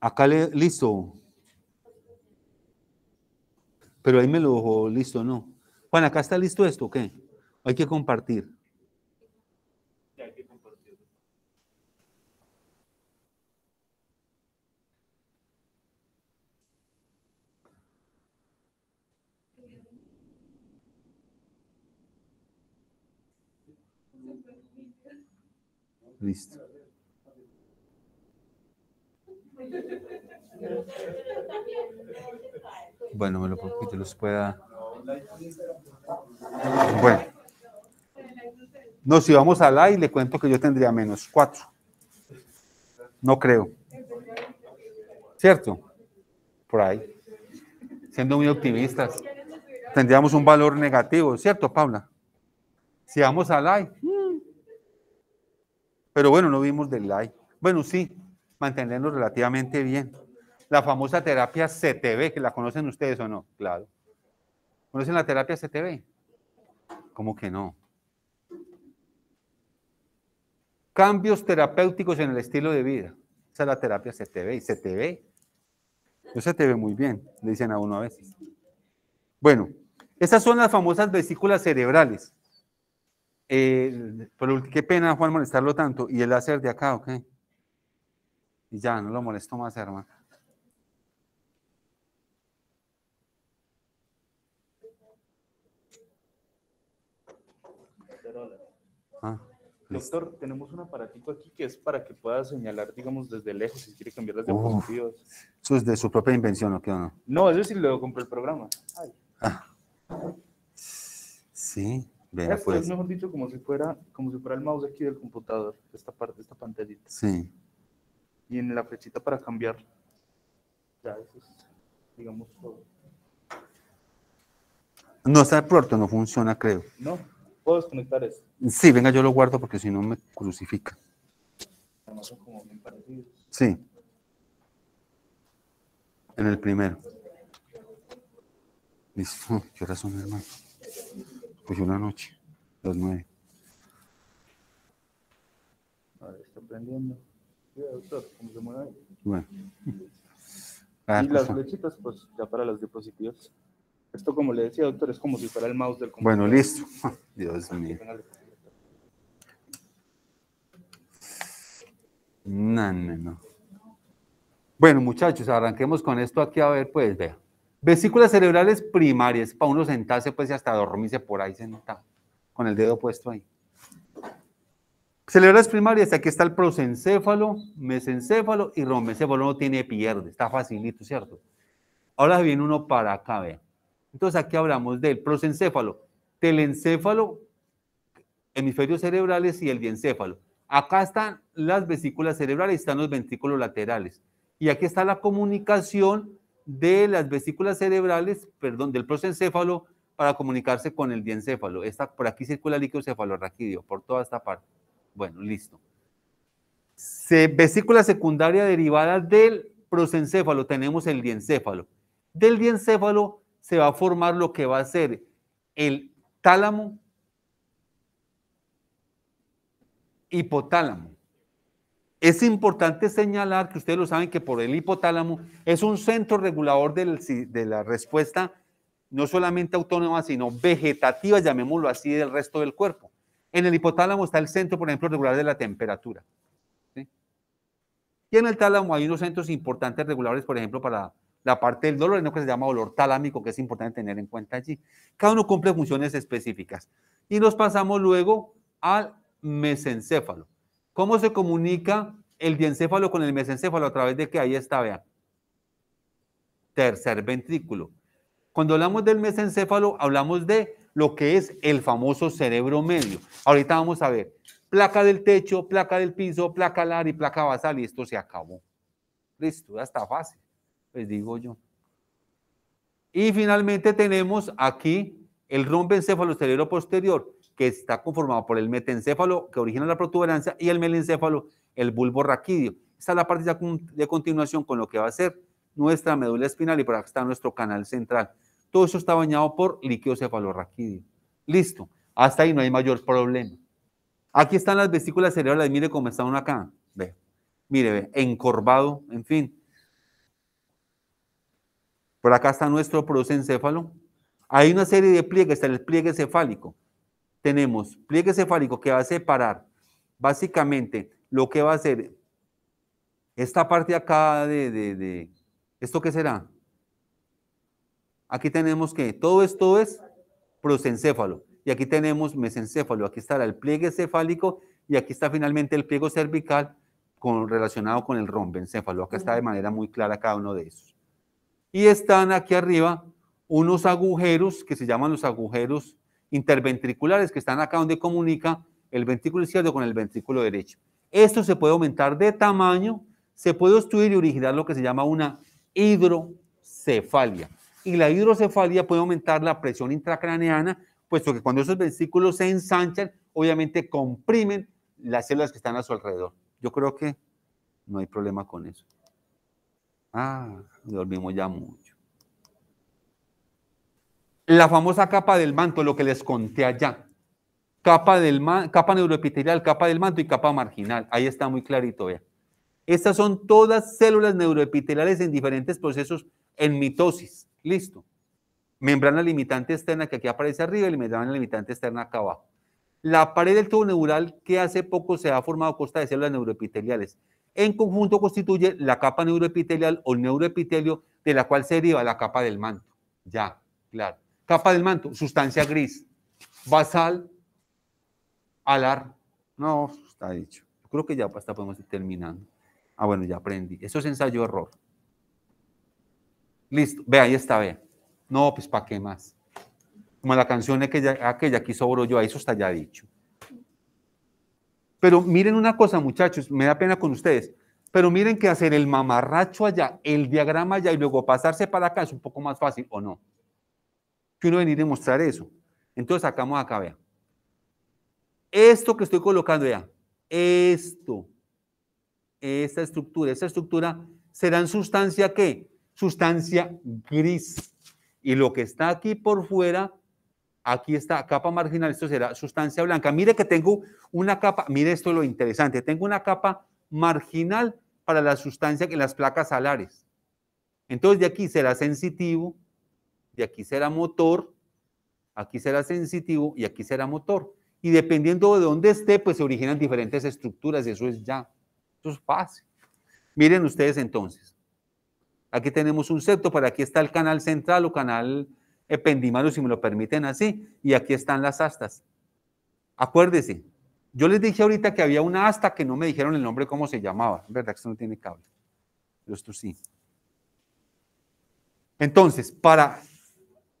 Acá listo. Pero ahí me lo dejó listo, ¿no? Juan, ¿acá está listo esto o qué? Hay que compartir.
Ya hay que compartir.
Listo. Bueno, me lo puedo que yo los pueda. Bueno. No, si vamos a la y le cuento que yo tendría -4. No creo. ¿Cierto? Por ahí. Siendo muy optimistas. Tendríamos un valor negativo, ¿cierto, Paula? Si vamos a la. Pero bueno, no vimos del like. Bueno, sí, mantenernos relativamente bien. La famosa terapia CTV, que la conocen ustedes o no, claro. ¿Conocen la terapia CTV? ¿Cómo que no? Cambios terapéuticos en el estilo de vida. Esa es la terapia CTV. Y CTV, no se te ve muy bien, le dicen a uno a veces. Bueno, estas son las famosas vesículas cerebrales. Pero qué pena, Juan, molestarlo tanto. ¿Y el láser de acá, ok? Y ya, no lo molesto más, hermano. Ah,
Doctor, tenemos un aparatico aquí que es para que pueda señalar, digamos, desde lejos si quiere cambiar las diapositivas.
Eso es de su propia invención, ¿o qué o no?
No, eso sí lo compré el programa. Ay.
Ah. Sí, vea
Esto
pues.
es, mejor dicho, como si fuera el mouse aquí del computador, esta parte, esta pantallita.
Sí.
Y en la flechita para cambiar. Ya, eso es, digamos, todo.
No, está pronto, no funciona, creo.
No, puedo desconectar eso.
Sí, venga, yo lo guardo porque si no me crucifica.
Además son como bien parecidos.
Sí. En el primero. Listo. ¿Qué horas son, hermano? Pues una noche, las 9.
A ver, está prendiendo. Sí, doctor, ¿cómo se mueve ahí?
Bueno.
Y las flechitas, pues, ya para las diapositivas. Esto, como le decía, doctor, es como si fuera el mouse del computador.
Bueno, listo. Dios mío. No. Bueno, muchachos, arranquemos con esto aquí a ver, pues, vea. Vesículas cerebrales primarias, para uno sentarse, pues, y hasta dormirse por ahí sentado, con el dedo puesto ahí. Cerebrales primarias, aquí está el prosencéfalo, mesencéfalo y rombencéfalo, no tiene pierde, está facilito, ¿cierto? Ahora viene uno para acá, vea. Entonces aquí hablamos del prosencéfalo, telencéfalo, hemisferios cerebrales y el diencéfalo. Acá están las vesículas cerebrales, están los ventrículos laterales. Y aquí está la comunicación de las vesículas cerebrales, perdón, del prosencéfalo para comunicarse con el diencéfalo. Por aquí circula el líquido cefalorraquídeo, por toda esta parte. Bueno, listo. Vesícula secundaria derivada del prosencéfalo, tenemos el diencéfalo. Del diencéfalo se va a formar lo que va a ser el tálamo, hipotálamo. Es importante señalar que ustedes lo saben que por el hipotálamo es un centro regulador de la respuesta no solamente autónoma, sino vegetativa, llamémoslo así, del resto del cuerpo. En el hipotálamo está el centro, por ejemplo, regulador de la temperatura. ¿Sí? Y en el tálamo hay unos centros importantes reguladores, por ejemplo, para la parte del dolor, que se llama dolor talámico, que es importante tener en cuenta allí. Cada uno cumple funciones específicas. Y nos pasamos luego al mesencéfalo. ¿Cómo se comunica el diencéfalo con el mesencéfalo? A través de que ahí está, vean. Tercer ventrículo. Cuando hablamos del mesencéfalo, hablamos de lo que es el famoso cerebro medio. Ahorita vamos a ver placa del techo, placa del piso, placa alar y placa basal, y esto se acabó. Listo, ya está fácil, les digo yo. Y finalmente tenemos aquí el rombencéfalo cerebro posterior, que está conformado por el metencéfalo, que origina la protuberancia, y el melencéfalo, el bulbo raquídeo. Esta es la parte de continuación con lo que va a ser nuestra médula espinal, y por acá está nuestro canal central. Todo eso está bañado por líquido cefalorraquídeo. Listo. Hasta ahí no hay mayor problema. Aquí están las vesículas cerebrales. Mire cómo está uno acá. Ve. Mire, ve, encorvado, en fin. Por acá está nuestro prosencéfalo. Hay una serie de pliegues, está el pliegue cefálico. Tenemos pliegue cefálico que va a separar básicamente lo que va a ser esta parte acá de ¿esto qué será? Aquí tenemos que todo esto es prosencéfalo y aquí tenemos mesencéfalo. Aquí estará el pliegue cefálico y aquí está finalmente el pliego cervical relacionado con el rombencéfalo. Acá está de manera muy clara cada uno de esos. Y están aquí arriba unos agujeros que se llaman los agujeros interventriculares, que están acá donde comunica el ventrículo izquierdo con el ventrículo derecho. Esto se puede aumentar de tamaño, se puede obstruir y originar lo que se llama una hidrocefalia. Y la hidrocefalia puede aumentar la presión intracraneana, puesto que cuando esos ventrículos se ensanchan, obviamente comprimen las células que están a su alrededor. Yo creo que no hay problema con eso. Dormimos ya mucho. La famosa capa del manto, lo que les conté allá. Capa neuroepitelial, capa del manto y capa marginal. Ahí está muy clarito, vean. Estas son todas células neuroepiteliales en diferentes procesos en mitosis. Listo. Membrana limitante externa que aquí aparece arriba y membrana limitante externa acá abajo. La pared del tubo neural que hace poco se ha formado a costa de células neuroepiteliales. En conjunto constituye la capa neuroepitelial o neuroepitelio de la cual se deriva la capa del manto. Ya, claro. Capa del manto, sustancia gris. Basal, alar. No, está dicho. Yo creo que ya hasta podemos ir terminando. Bueno, ya aprendí. Eso es ensayo-error. Listo. Ve, ahí está, ve. No, pues ¿para qué más? Como la canción aquella que hizo Boro yo, eso está ya dicho. Pero miren una cosa, muchachos, me da pena con ustedes, pero miren que hacer el mamarracho allá, el diagrama allá y luego pasarse para acá es un poco más fácil, ¿o no? Que uno venir y mostrar eso. Entonces sacamos acá, vean. Esto que estoy colocando ya, esta estructura será sustancia ¿qué? Sustancia gris. Y lo que está aquí por fuera, aquí está capa marginal, esto será sustancia blanca. Mire que tengo una capa, mire esto es lo interesante, tengo una capa marginal para la sustancia en las placas alares. Entonces de aquí será sensitivo, de aquí será motor, aquí será sensitivo y aquí será motor. Y dependiendo de dónde esté, pues se originan diferentes estructuras, eso es fácil. Miren ustedes entonces, aquí tenemos un septo, por aquí está el canal central o canal ependimario, si me lo permiten así, y aquí están las astas. Acuérdese, yo les dije ahorita que había una asta que no me dijeron el nombre, cómo se llamaba, verdad que esto no tiene cable, pero esto sí. Entonces, para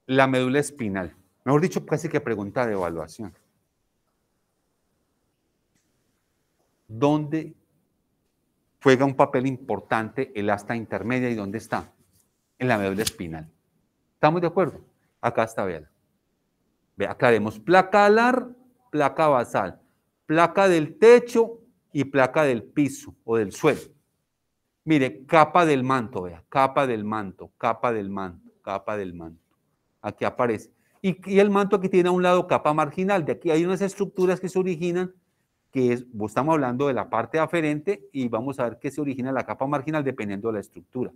la médula espinal, mejor dicho, casi que pregunta de evaluación. ¿Dónde juega un papel importante el asta intermedia y dónde está? En la médula espinal. ¿Estamos de acuerdo? Acá está, véala. Aclaremos, placa alar, placa basal, placa del techo y placa del piso o del suelo. Mire, capa del manto, vea, capa del manto, capa del manto, capa del manto. Aquí aparece. Y el manto aquí tiene a un lado capa marginal. De aquí hay unas estructuras que se originan, estamos hablando de la parte aferente y vamos a ver qué se origina en la capa marginal dependiendo de la estructura.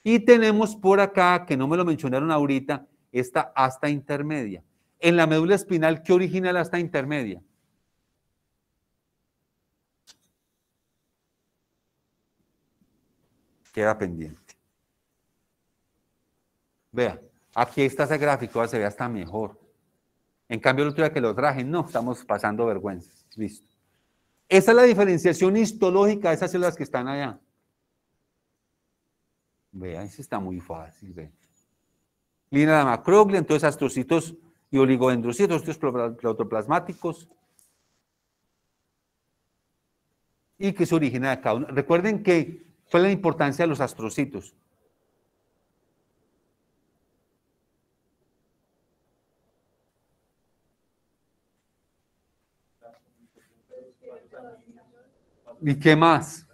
Y tenemos por acá, que no me lo mencionaron ahorita, esta asta intermedia. En la médula espinal, ¿qué origina la asta intermedia? Queda pendiente. Vea, aquí está ese gráfico, se ve hasta mejor. En cambio, el otro día que lo traje, no, estamos pasando vergüenza. Listo. Esa es la diferenciación histológica de esas células que están allá. Vea, eso está muy fácil, ve. Línea de macroglia, entonces astrocitos y oligodendrocitos, estos protoplasmáticos. ¿Y qué se origina de cada uno? Recuerden que fue la importancia de los astrocitos. ¿Y qué más?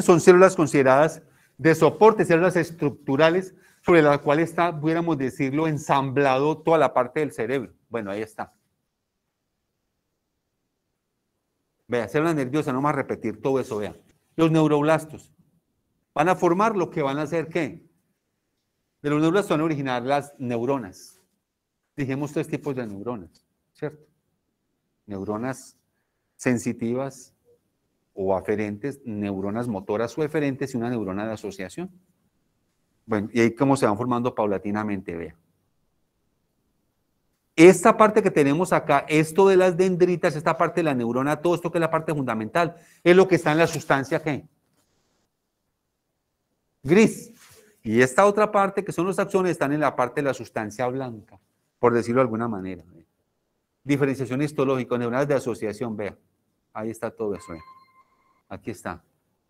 Son células consideradas de soporte, células estructurales sobre las cuales está, pudiéramos decirlo, ensamblado toda la parte del cerebro. Bueno, ahí está. Vea, células nerviosas, no vamos a repetir todo eso, vea. Los neuroblastos van a formar lo que van a hacer, ¿qué? De los neuroblastos van a originar las neuronas. Dijimos 3 tipos de neuronas, ¿cierto? Neuronas sensitivas o aferentes, neuronas motoras o eferentes y una neurona de asociación. Bueno, y ahí cómo se van formando paulatinamente, vea. Esta parte que tenemos acá, esto de las dendritas, esta parte de la neurona, todo esto que es la parte fundamental, es lo que está en la sustancia, ¿qué? Gris. Y esta otra parte, que son los axones, están en la parte de la sustancia blanca, por decirlo de alguna manera. Diferenciación histológica, neuronas de asociación, vea. Ahí está todo eso, vea. Aquí está.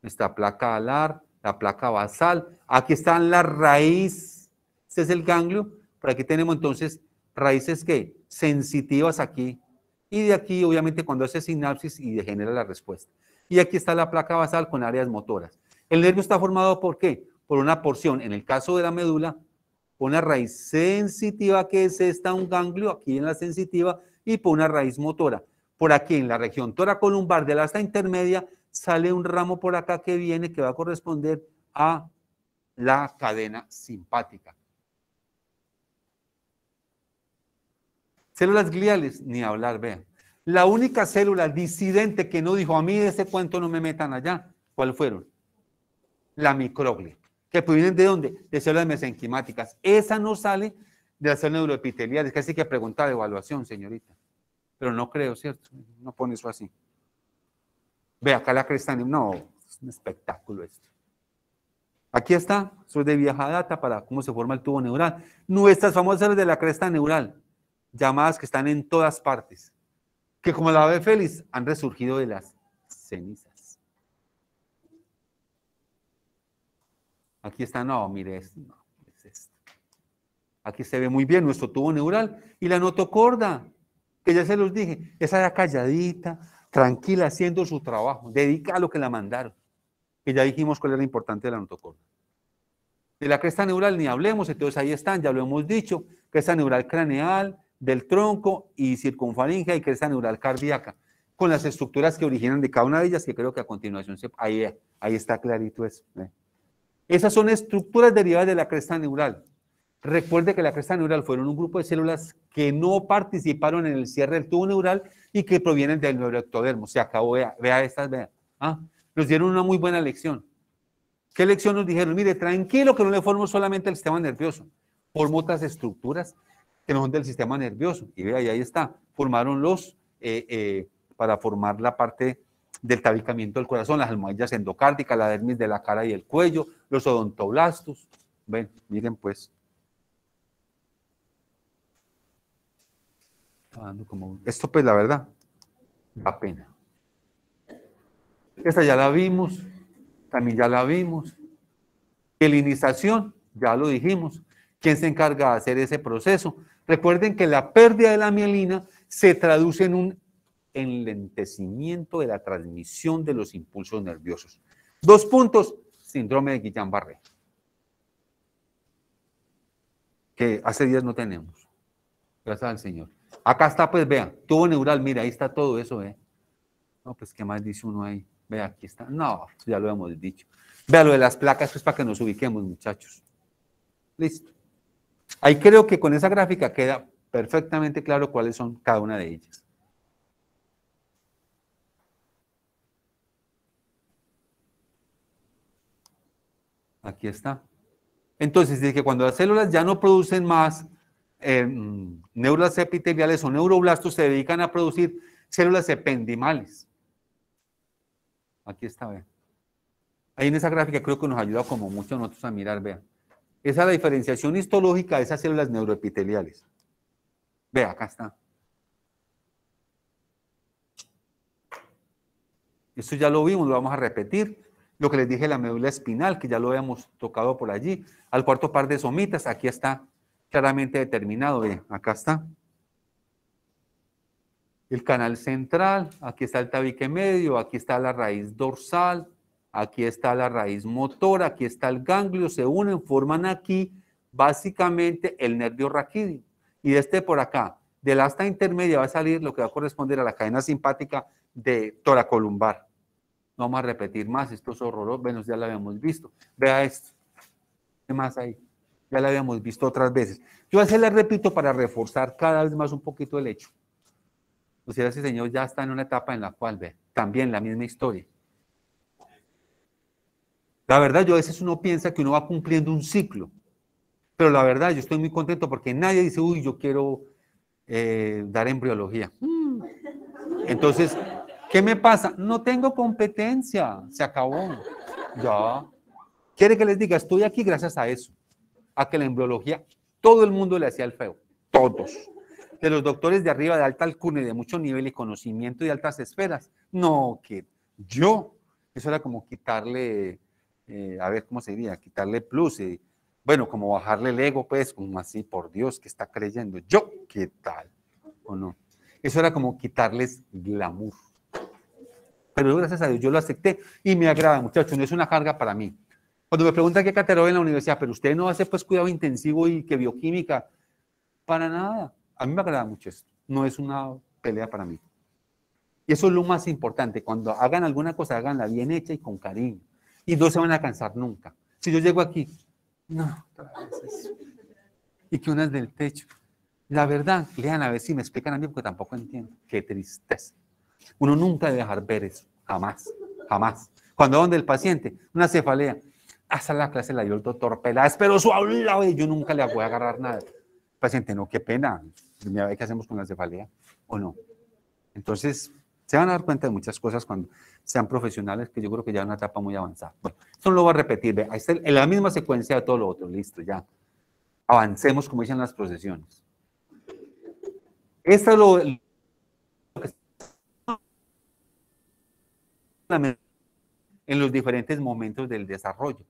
Esta placa alar, la placa basal. Aquí está la raíz. Este es el ganglio. Por aquí tenemos entonces raíces que sensitivas aquí. Y de aquí, obviamente, cuando hace sinapsis y genera la respuesta. Y aquí está la placa basal con áreas motoras. El nervio está formado ¿por qué? Por una porción, en el caso de la médula, una raíz sensitiva que es esta, un ganglio, aquí en la sensitiva, y por una raíz motora. Por aquí, en la región toracolumbar de la asta intermedia, sale un ramo por acá que viene, que va a corresponder a la cadena simpática. Células gliales, ni hablar, vean. La única célula disidente que no dijo, a mí de ese cuento no me metan allá, ¿cuál fueron? La microglia, que provienen ¿de dónde? De células mesenquimáticas. Esa no sale de las células neuroepiteliales, casi que pregunta de evaluación, señorita. Pero no creo, ¿cierto? No pone eso así. Ve acá la cresta neural. No, es un espectáculo esto. Aquí está, eso es de vieja data para cómo se forma el tubo neural. Nuestras famosas células de la cresta neural, llamadas que están en todas partes, que como la ave feliz han resurgido de las cenizas. Aquí está, no, mire esto, no, es esto. Aquí se ve muy bien nuestro tubo neural y la notocorda, que ya se los dije, esa ya calladita, tranquila, haciendo su trabajo, dedica a lo que la mandaron. Que ya dijimos cuál era lo importante de la notocorda. De la cresta neural ni hablemos, entonces ahí están, ya lo hemos dicho, cresta neural craneal, del tronco y circunfaringea y cresta neural cardíaca, con las estructuras que originan de cada una de ellas, que creo que a continuación, ahí está clarito eso. Esas son estructuras derivadas de la cresta neural. Recuerde que la cresta neural fueron un grupo de células que no participaron en el cierre del tubo neural y que provienen del neuroectodermo. Se acabó, vea estas, vea. ¿Ah? Nos dieron una muy buena lección. ¿Qué lección nos dijeron? Mire, tranquilo que no le formó solamente el sistema nervioso, formó otras estructuras que no son del sistema nervioso. Y vea, y ahí está, formaron para formar la parte del tabicamiento del corazón, las almohadillas endocárdicas, la dermis de la cara y el cuello, los odontoblastos. Ven, miren pues. Esto pues la verdad, da pena. Esta ya la vimos, también ya la vimos. Mielinización, ya lo dijimos. ¿Quién se encarga de hacer ese proceso? Recuerden que la pérdida de la mielina se traduce en un enlentecimiento de la transmisión de los impulsos nerviosos. 2 puntos, síndrome de Guillain-Barré, que hace días no tenemos. Gracias al Señor. Acá está, pues, vean, tubo neural, mira, ahí está todo eso, No, pues, ¿qué más dice uno ahí? Vea, aquí está. No, ya lo hemos dicho. Vea lo de las placas, pues, para que nos ubiquemos, muchachos. Listo. Ahí creo que con esa gráfica queda perfectamente claro cuáles son cada una de ellas. Aquí está. Entonces, dice que cuando las células ya no producen más neuronas epiteliales o neuroblastos, se dedican a producir células ependimales. Aquí está, vean. Ahí en esa gráfica creo que nos ayuda como mucho a nosotros a mirar, vean. Esa es la diferenciación histológica de esas células neuroepiteliales. Vea, acá está. Esto ya lo vimos, lo vamos a repetir. Lo que les dije, la médula espinal, que ya lo habíamos tocado por allí. Al cuarto par de somitas, aquí está claramente determinado. Vean, acá está. el canal central, aquí está el tabique medio, aquí está la raíz dorsal, aquí está la raíz motora, aquí está el ganglio, se unen, forman aquí básicamente el nervio raquídeo. Y de este por acá, del asta intermedia va a salir lo que va a corresponder a la cadena simpática de toracolumbar. No vamos a repetir más, esto es horroroso, bueno, ya lo habíamos visto. Vea esto. ¿Qué más hay? Ya lo habíamos visto otras veces. Yo a veces le repito para reforzar cada vez más un poquito el hecho. O sea, ese señor ya está en una etapa en la cual ve también la misma historia. La verdad, yo a veces uno piensa que uno va cumpliendo un ciclo, pero la verdad, yo estoy muy contento porque nadie dice, uy, yo quiero dar embriología. Entonces, ¿qué me pasa? No tengo competencia, se acabó. Ya. ¿Quiere que les diga? Estoy aquí gracias a eso, a que la embriología, todo el mundo le hacía el feo, todos. De los doctores de arriba, de alta alcurnia, de mucho nivel y conocimiento y de altas esferas. No, que yo, eso era como quitarle, a ver cómo se diría, quitarle plus, bueno, como bajarle el ego, pues, como así, por Dios, que está creyendo. Yo, ¿qué tal? ¿O no? Eso era como quitarles glamour. Pero gracias a Dios yo lo acepté y me agrada, muchachos, no es una carga para mí. Cuando me preguntan qué cartera en la universidad, pero usted no hace pues cuidado intensivo y que bioquímica, para nada. A mí me agrada mucho esto, no es una pelea para mí. Y eso es lo más importante, cuando hagan alguna cosa, háganla bien hecha y con cariño. Y no se van a cansar nunca. Si yo llego aquí, no, otra vez eso. Y que unas del techo. La verdad, lean a ver si me explican a mí, porque tampoco entiendo. Qué tristeza. Uno nunca debe dejar ver eso, jamás, jamás. Cuando van del paciente, una cefalea, hasta la clase la dio el doctor Peláez, pero su hablaba y yo nunca le voy a agarrar nada. El paciente, no, qué pena, ¿qué hacemos con la cefalea? ¿O no? Entonces, se van a dar cuenta de muchas cosas cuando sean profesionales, que yo creo que ya es una etapa muy avanzada. Bueno, esto no lo voy a repetir, ve, ahí está en la misma secuencia de todo lo otro, listo, ya. Avancemos como dicen las procesiones. Esto es lo que en los diferentes momentos del desarrollo,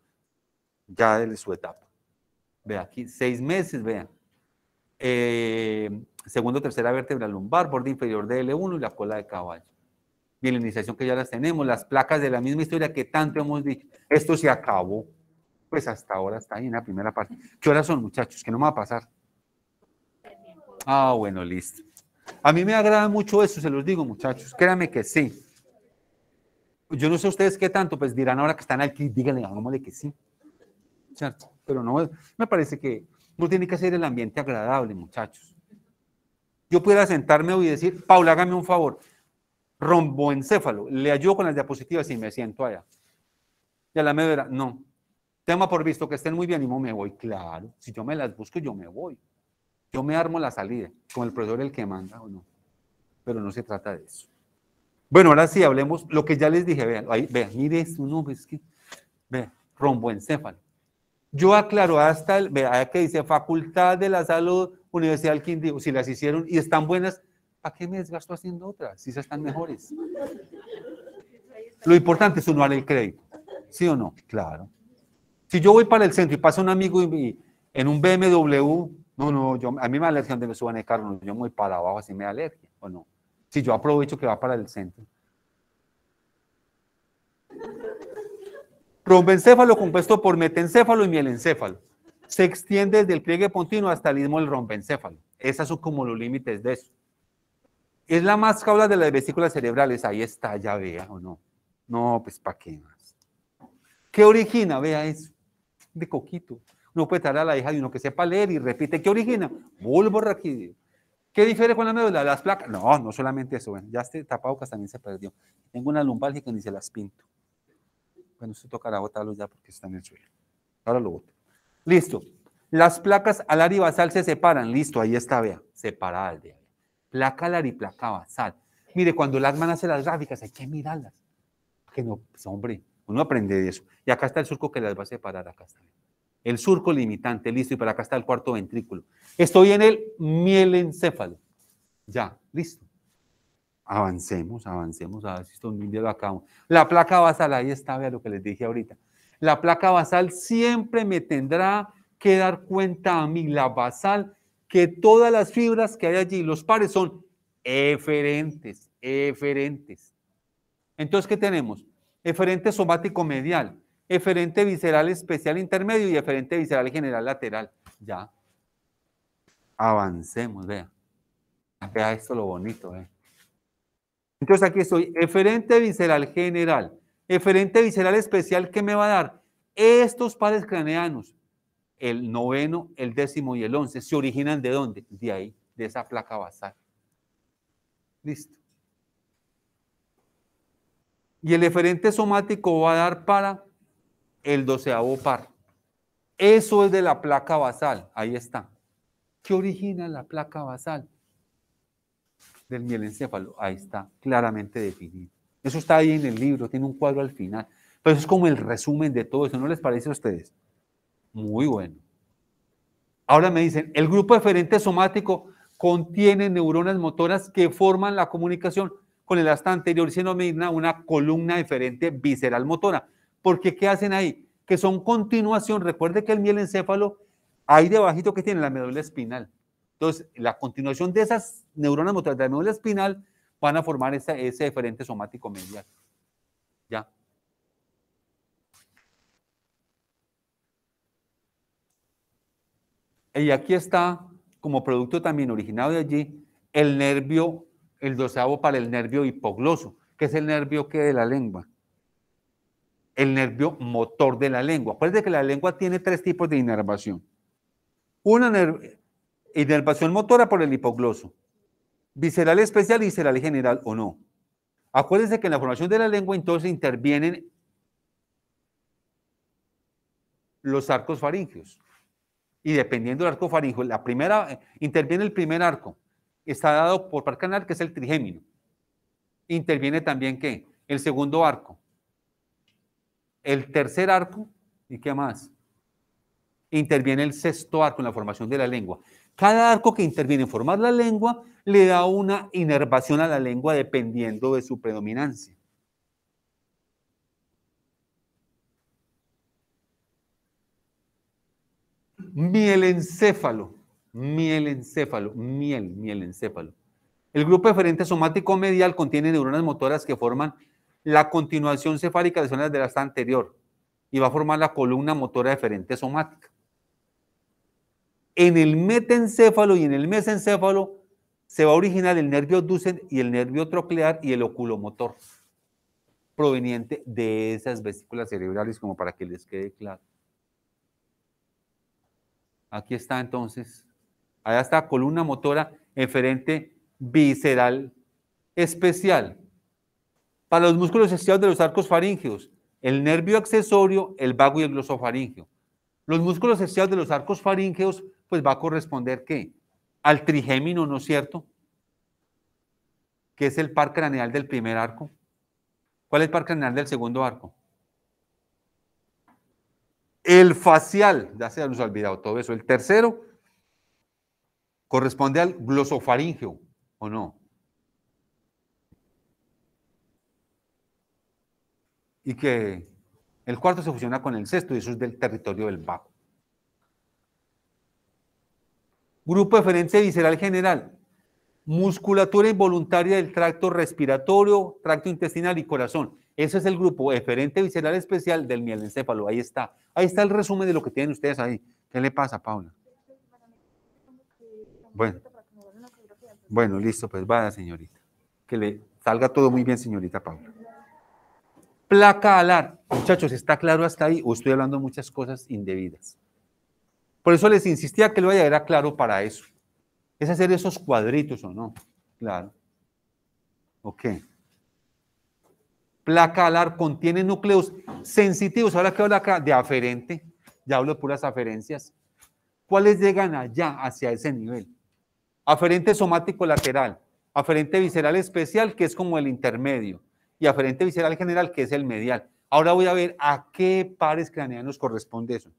ya de su etapa. Vean aquí, 6 meses, vean. Segundo, tercera vértebra lumbar, borde inferior de L1 y la cola de caballo. Mielinización que ya las tenemos, las placas de la misma historia que tanto hemos dicho. Esto se acabó. Pues hasta ahora está ahí en la primera parte. ¿Qué horas son, muchachos? Que no me va a pasar. Ah, bueno, listo. A mí me agrada mucho eso, se los digo, muchachos. Créanme que sí. Yo no sé ustedes qué tanto, pues dirán ahora que están aquí, díganle, hagámosle que sí. ¿Cierto? Pero no, me parece que no tiene que ser el ambiente agradable, muchachos. Yo pudiera sentarme hoy y decir, Paula, hágame un favor, romboencéfalo, le ayudo con las diapositivas y me siento allá. Y a la media hora, no. Tema por visto que estén muy bien y no me voy, claro. Si yo me las busco, yo me voy. Yo me armo la salida, como el profesor el que manda o no. Pero no se trata de eso. Bueno, ahora sí, hablemos lo que ya les dije, vean, ahí, vean, mire esto, no, es que, vean, romboencéfalo. Yo aclaro hasta el, vea que dice Facultad de la Salud, Universidad del Quindío, si las hicieron y están buenas, ¿a qué me desgasto haciendo otras? Si esas están mejores. Lo importante es sumar el crédito, ¿sí o no? Claro. Si yo voy para el centro y pasa un amigo y en un BMW, no, a mí me da alergia donde me suban el carro, yo me voy para abajo, así me da alergia, ¿o no? Si yo aprovecho que va para el centro. Rombencéfalo compuesto por metencéfalo y mielencéfalo. Se extiende desde el pliegue pontino hasta el istmo del rombencéfalo. Esos son como los límites de eso. Es la más caudal de las vesículas cerebrales. Ahí está, ya vea, ¿o no? No, pues ¿para qué más? ¿Qué origina? Vea eso. De coquito. Uno puede traer a la hija de uno que sepa leer y repite. ¿Qué origina? Bulbo raquídeo. ¿Qué difiere con la médula? Las placas. No solamente eso. Bueno, ya este tapabocas también se perdió. Tengo una lumbalgia ni se las pinto. Bueno, esto tocará botarlo ya porque está en el suelo. Ahora lo boto. Listo. Las placas alar y basal se separan. Listo, ahí está, vea. Separadas de ahí. Placa alar y placa basal. Mire, cuando las man hace las gráficas hay que mirarlas. Que no, pues, hombre, uno aprende de eso. Y acá está el surco que las va a separar. Acá está. El surco limitante, listo. Y para acá está el cuarto ventrículo. Estoy en el mielencéfalo. Ya, listo. Avancemos, a ver si esto un día lo acabamos. La placa basal, ahí está, vea lo que les dije ahorita. La placa basal siempre me tendrá que dar cuenta a mí, la basal, que todas las fibras que hay allí, los pares son Eferentes. Entonces, ¿qué tenemos? Eferente somático medial, eferente visceral especial intermedio y eferente visceral general lateral. Ya. Avancemos, vea. Vea esto lo bonito, Entonces aquí estoy, eferente visceral general, eferente visceral especial, ¿qué me va a dar? Estos pares craneanos, el 9º, el 10º y el 11, ¿se originan de dónde? De ahí, de esa placa basal. Listo. Y el eferente somático va a dar para el 12º par. Eso es de la placa basal, ahí está. ¿Qué origina la placa basal? Del mielencéfalo, ahí está, claramente definido. Eso está ahí en el libro, tiene un cuadro al final. Pero eso es como el resumen de todo eso, ¿no les parece a ustedes? Muy bueno. Ahora me dicen, el grupo eferente somático contiene neuronas motoras que forman la comunicación con el asta anterior, se denomina una columna eferente visceral motora. Porque ¿qué hacen ahí? Que son continuación, recuerde que el mielencéfalo, ahí debajito que tiene la médula espinal. Entonces, la continuación de esas neuronas motoras de la médula espinal van a formar ese eferente somático medial. ¿Ya? Y aquí está, como producto también originado de allí, el nervio, el 12º para el nervio hipogloso, que es el nervio que de la lengua. El nervio motor de la lengua. Acuérdense que la lengua tiene 3 tipos de inervación. Una inervación motora por el hipogloso, visceral especial y visceral general o no. Acuérdense que en la formación de la lengua entonces intervienen los arcos faríngeos. Y dependiendo del arco faríngeo, interviene el primer arco. Está dado por par canal, que es el trigémino. Interviene también, ¿qué? El segundo arco. El tercer arco, ¿y qué más? Interviene el sexto arco en la formación de la lengua. Cada arco que interviene en formar la lengua le da una inervación a la lengua dependiendo de su predominancia. Mielencéfalo. El grupo eferente somático medial contiene neuronas motoras que forman la continuación cefálica de zonas del asta anterior y va a formar la columna motora eferente somática. En el metencéfalo y en el mesencéfalo se va a originar el nervio ducen y el nervio troclear y el oculomotor, proveniente de esas vesículas cerebrales, como para que les quede claro. Aquí está entonces, allá está columna motora eferente visceral especial. Para los músculos excitados de los arcos faríngeos, el nervio accesorio, el vago y el glosofaríngeo. Los músculos excitados de los arcos faríngeos, pues va a corresponder, ¿qué? Al trigémino, ¿no es cierto? Que es el par craneal del primer arco. ¿Cuál es el par craneal del segundo arco? El facial, ya se nos ha olvidado todo eso. El tercero corresponde al glosofaríngeo, ¿o no? Y que el cuarto se fusiona con el sexto y eso es del territorio del vago. Grupo eferente visceral general. Musculatura involuntaria del tracto respiratorio, tracto intestinal y corazón. Ese es el grupo eferente visceral especial del mielencéfalo. Ahí está. Ahí está el resumen de lo que tienen ustedes ahí. ¿Qué le pasa, Paula? Bueno, listo, pues vaya, señorita. Que le salga todo muy bien, señorita Paula. Placa alar. Muchachos, ¿está claro hasta ahí? O estoy hablando de muchas cosas indebidas. Por eso les insistía que lo vaya, era claro para eso. Es hacer esos cuadritos, ¿o no? Claro. Ok. Placa alar contiene núcleos sensitivos. Ahora que hablo acá de aferente, ya hablo de puras aferencias. ¿Cuáles llegan allá, hacia ese nivel? Aferente somático lateral, aferente visceral especial, que es como el intermedio, y aferente visceral general, que es el medial. Ahora voy a ver a qué pares craneanos corresponde eso.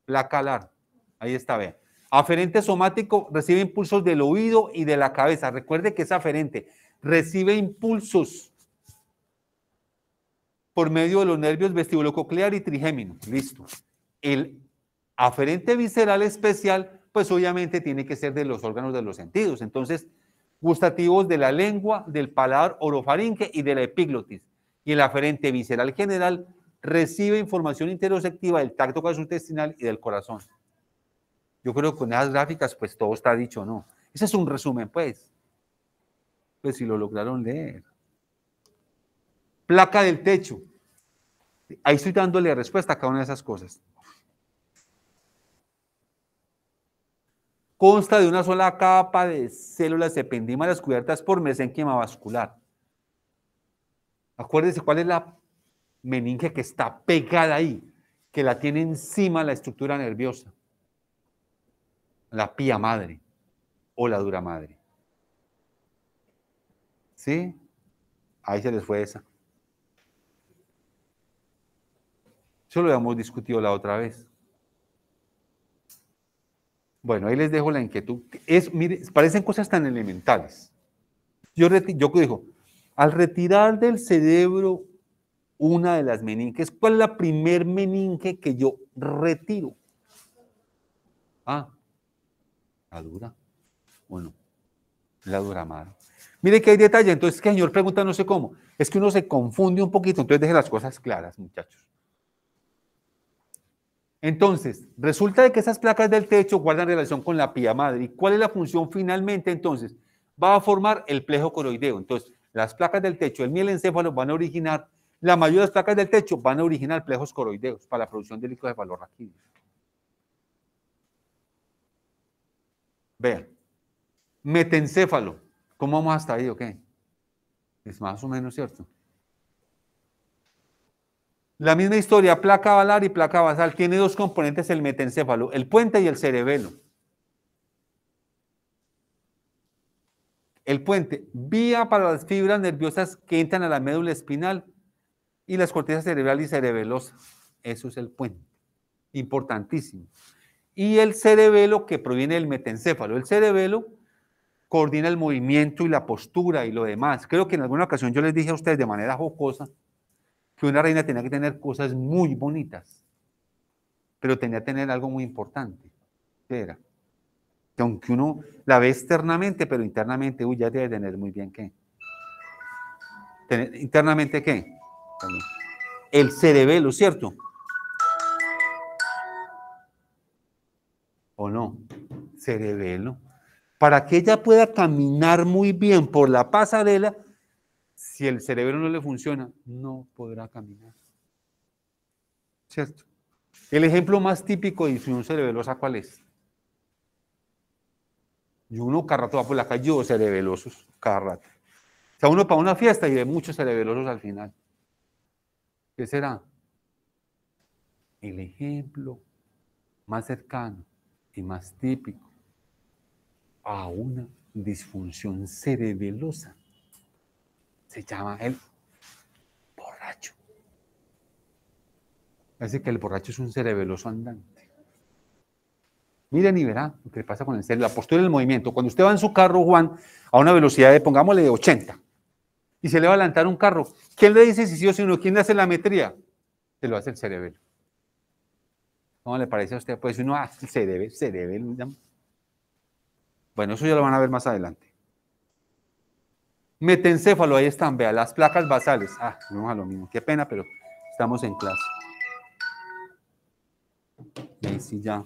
Placa alar. Ahí está, vean. Aferente somático recibe impulsos del oído y de la cabeza. Recuerde que es aferente. Recibe impulsos por medio de los nervios vestibulococlear y trigémino. Listo. El aferente visceral especial, pues obviamente tiene que ser de los órganos de los sentidos. Entonces, gustativos de la lengua, del paladar orofaringe y de la epiglotis. Y el aferente visceral general recibe información interoceptiva del tacto gastrointestinal y del corazón. Yo creo que con esas gráficas pues todo está dicho, ¿no? Ese es un resumen, pues. Pues si lo lograron leer. Placa del techo. Ahí estoy dándole respuesta a cada una de esas cosas. Consta de una sola capa de células ependímalas cubiertas por mesénquima vascular. Acuérdense cuál es la meninge que está pegada ahí, que la tiene encima la estructura nerviosa. La pía madre o la dura madre. ¿Sí? Ahí se les fue esa. Eso lo habíamos discutido la otra vez. Bueno, ahí les dejo la inquietud. Mire, parecen cosas tan elementales. Yo digo, al retirar del cerebro una de las meninges, ¿cuál es la primer meninge que yo retiro? Ah, la dura. Bueno, la dura madre. Mire que hay detalle. Entonces, que el señor pregunta no sé cómo. Es que uno se confunde un poquito. Entonces, deje las cosas claras, muchachos. Entonces, resulta de que esas placas del techo guardan relación con la pía madre. ¿Y cuál es la función finalmente? Entonces, va a formar el plejo coroideo. Entonces, las placas del techo, el mielencéfalo van a originar, la mayoría de las placas del techo van a originar plejos coroideos para la producción de líquido cefalorraquídeo. Vean, metencéfalo. ¿Cómo vamos hasta ahí o qué? Es más o menos cierto. La misma historia, placa balar y placa basal, tiene dos componentes el metencéfalo, el puente y el cerebelo. El puente, vía para las fibras nerviosas que entran a la médula espinal y las cortezas cerebral y cerebelosa. Eso es el puente, importantísimo. Y el cerebelo que proviene del metencéfalo. El cerebelo coordina el movimiento y la postura y lo demás. Creo que en alguna ocasión yo les dije a ustedes de manera jocosa que una reina tenía que tener cosas muy bonitas, pero tenía que tener algo muy importante. ¿Qué era? Que aunque uno la ve externamente, pero internamente, ya debe tener muy bien qué. ¿Internamente qué? El cerebelo, ¿cierto? ¿O no? Cerebelo. Para que ella pueda caminar muy bien por la pasarela, si el cerebelo no le funciona, no podrá caminar. ¿Cierto? El ejemplo más típico de disfunción cerebelosa, ¿cuál es? Y uno cada rato va por la calle, yo cerebelosos, cada rato. O sea, uno para una fiesta y ve muchos cerebelosos al final. ¿Qué será? El ejemplo más cercano y más típico a una disfunción cerebelosa se llama el borracho. Parece que el borracho es un cerebeloso andante. Miren y verá lo que pasa con el cerebro, la postura y el movimiento. Cuando usted va en su carro, Juan, a una velocidad de, pongámosle, de 80, y se le va a adelantar un carro, ¿quién le dice si sí o si no? ¿Quién le hace la metría? Se lo hace el cerebelo. ¿Cómo le parece a usted? Pues uno hace el cerebelo. Bueno, eso ya lo van a ver más adelante. Metencéfalo, ahí están, vea, las placas basales. Ah, no a lo mismo, qué pena, pero estamos en clase. Y ahí sí ya,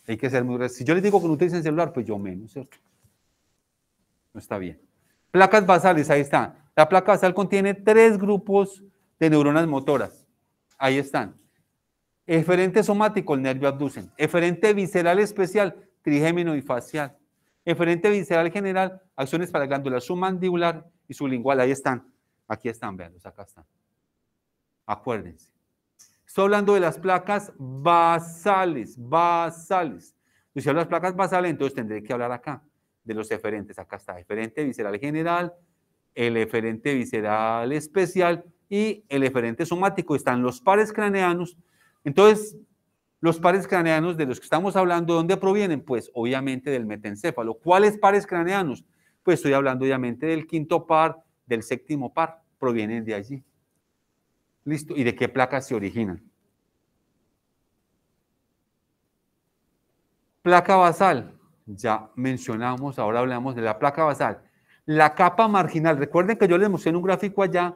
hay que ser muy... Si yo les digo que no utilicen celular, pues yo menos, ¿cierto? No está bien. Placas basales, ahí están. La placa basal contiene 3 grupos de neuronas motoras. Ahí están. Eferente somático, el nervio abducen. Eferente visceral especial, trigémino y facial. Eferente visceral general, acciones para glándulas submandibular y sublingual. Ahí están. Aquí están, veanlos, acá están. Acuérdense. Estoy hablando de las placas basales. Si hablo de las placas basales, entonces tendré que hablar acá de los eferentes. Acá está, eferente visceral general, el eferente visceral especial y el eferente somático. Están los pares craneanos. Entonces, los pares craneanos de los que estamos hablando, ¿de dónde provienen? Pues obviamente del metencéfalo. ¿Cuáles pares craneanos? Pues estoy hablando obviamente del quinto par, del séptimo par, provienen de allí. ¿Listo? ¿Y de qué placas se originan? Placa basal, ya mencionamos, ahora hablamos de la placa basal. La capa marginal, recuerden que yo les mostré en un gráfico allá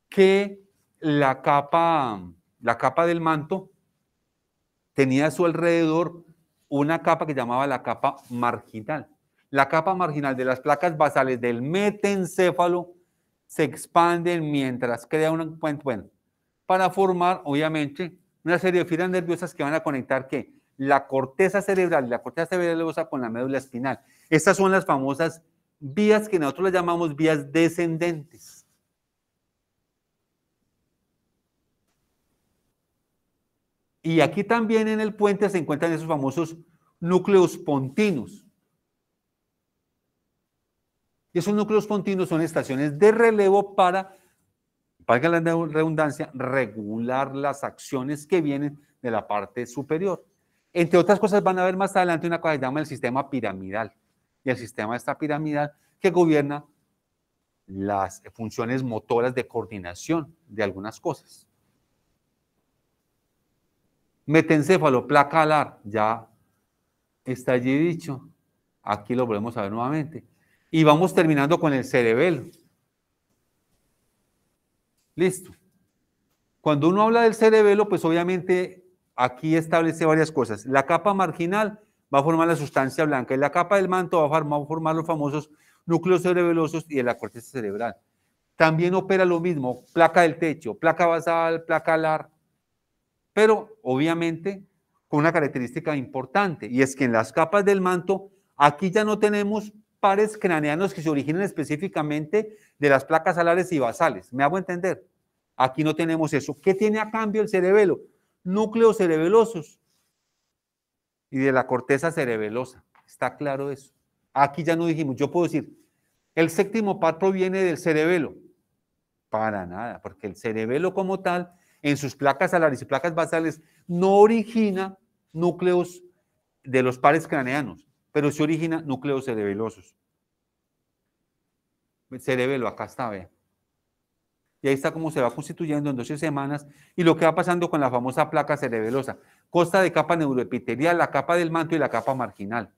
que la capa del manto tenía a su alrededor una capa que llamaba la capa marginal. La capa marginal de las placas basales del metencéfalo se expanden mientras crea un puente, bueno, para formar, obviamente, una serie de fibras nerviosas que van a conectar ¿qué? La corteza cerebral y la corteza cerebrosa con la médula espinal. Estas son las famosas vías que nosotros las llamamos vías descendentes. Y aquí también en el puente se encuentran esos famosos núcleos pontinos. Y esos núcleos pontinos son estaciones de relevo para la redundancia, regular las acciones que vienen de la parte superior. Entre otras cosas van a ver más adelante una cosa que se llama el sistema piramidal. Y el sistema está piramidal que gobierna las funciones motoras de coordinación de algunas cosas. Metencéfalo, placa alar, ya está allí dicho. Aquí lo volvemos a ver nuevamente. Y vamos terminando con el cerebelo. Listo. Cuando uno habla del cerebelo, pues obviamente aquí establece varias cosas. La capa marginal va a formar la sustancia blanca y la capa del manto va a formar los famosos núcleos cerebelosos y de la corteza cerebral. También opera lo mismo, placa del techo, placa basal, placa alar, pero obviamente con una característica importante, y es que en las capas del manto, aquí ya no tenemos pares craneanos que se originan específicamente de las placas alares y basales. ¿Me hago entender? Aquí no tenemos eso. ¿Qué tiene a cambio el cerebelo? Núcleos cerebelosos y de la corteza cerebelosa. ¿Está claro eso? Aquí ya no dijimos, yo puedo decir, el séptimo par proviene del cerebelo. Para nada, porque el cerebelo como tal, en sus placas alares y placas basales, no origina núcleos de los pares craneanos, pero sí origina núcleos cerebelosos. El cerebelo, acá está, vean. Y ahí está cómo se va constituyendo en 12 semanas y lo que va pasando con la famosa placa cerebelosa. Consta de capa neuroepitelial, la capa del manto y la capa marginal.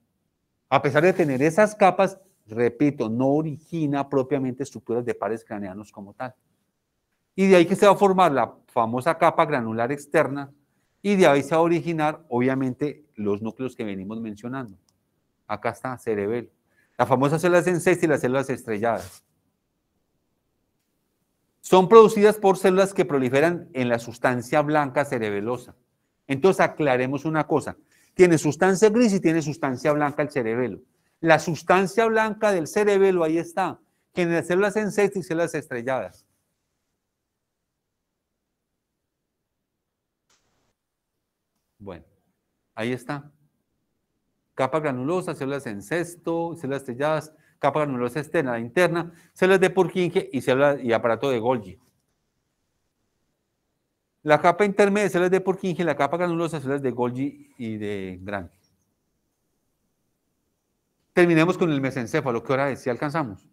A pesar de tener esas capas, repito, no origina propiamente estructuras de pares craneanos como tal. Y de ahí que se va a formar la famosa capa granular externa y de ahí se va a originar, obviamente, los núcleos que venimos mencionando. Acá está, cerebelo. Las famosas células en sexta y las células estrelladas. Son producidas por células que proliferan en la sustancia blanca cerebelosa. Entonces aclaremos una cosa. Tiene sustancia gris y tiene sustancia blanca el cerebelo. La sustancia blanca del cerebelo, ahí está. Tiene células en sexta y células estrelladas. Bueno, ahí está. Capa granulosa, células en sexto, células estrelladas, capa granulosa externa, la interna, células de Purkinje y aparato de Golgi. La capa intermedia, células de Purkinje, la capa granulosa, células de Golgi y de Gran. Terminemos con el mesencéfalo. ¿Qué hora es? ¿Sí alcanzamos?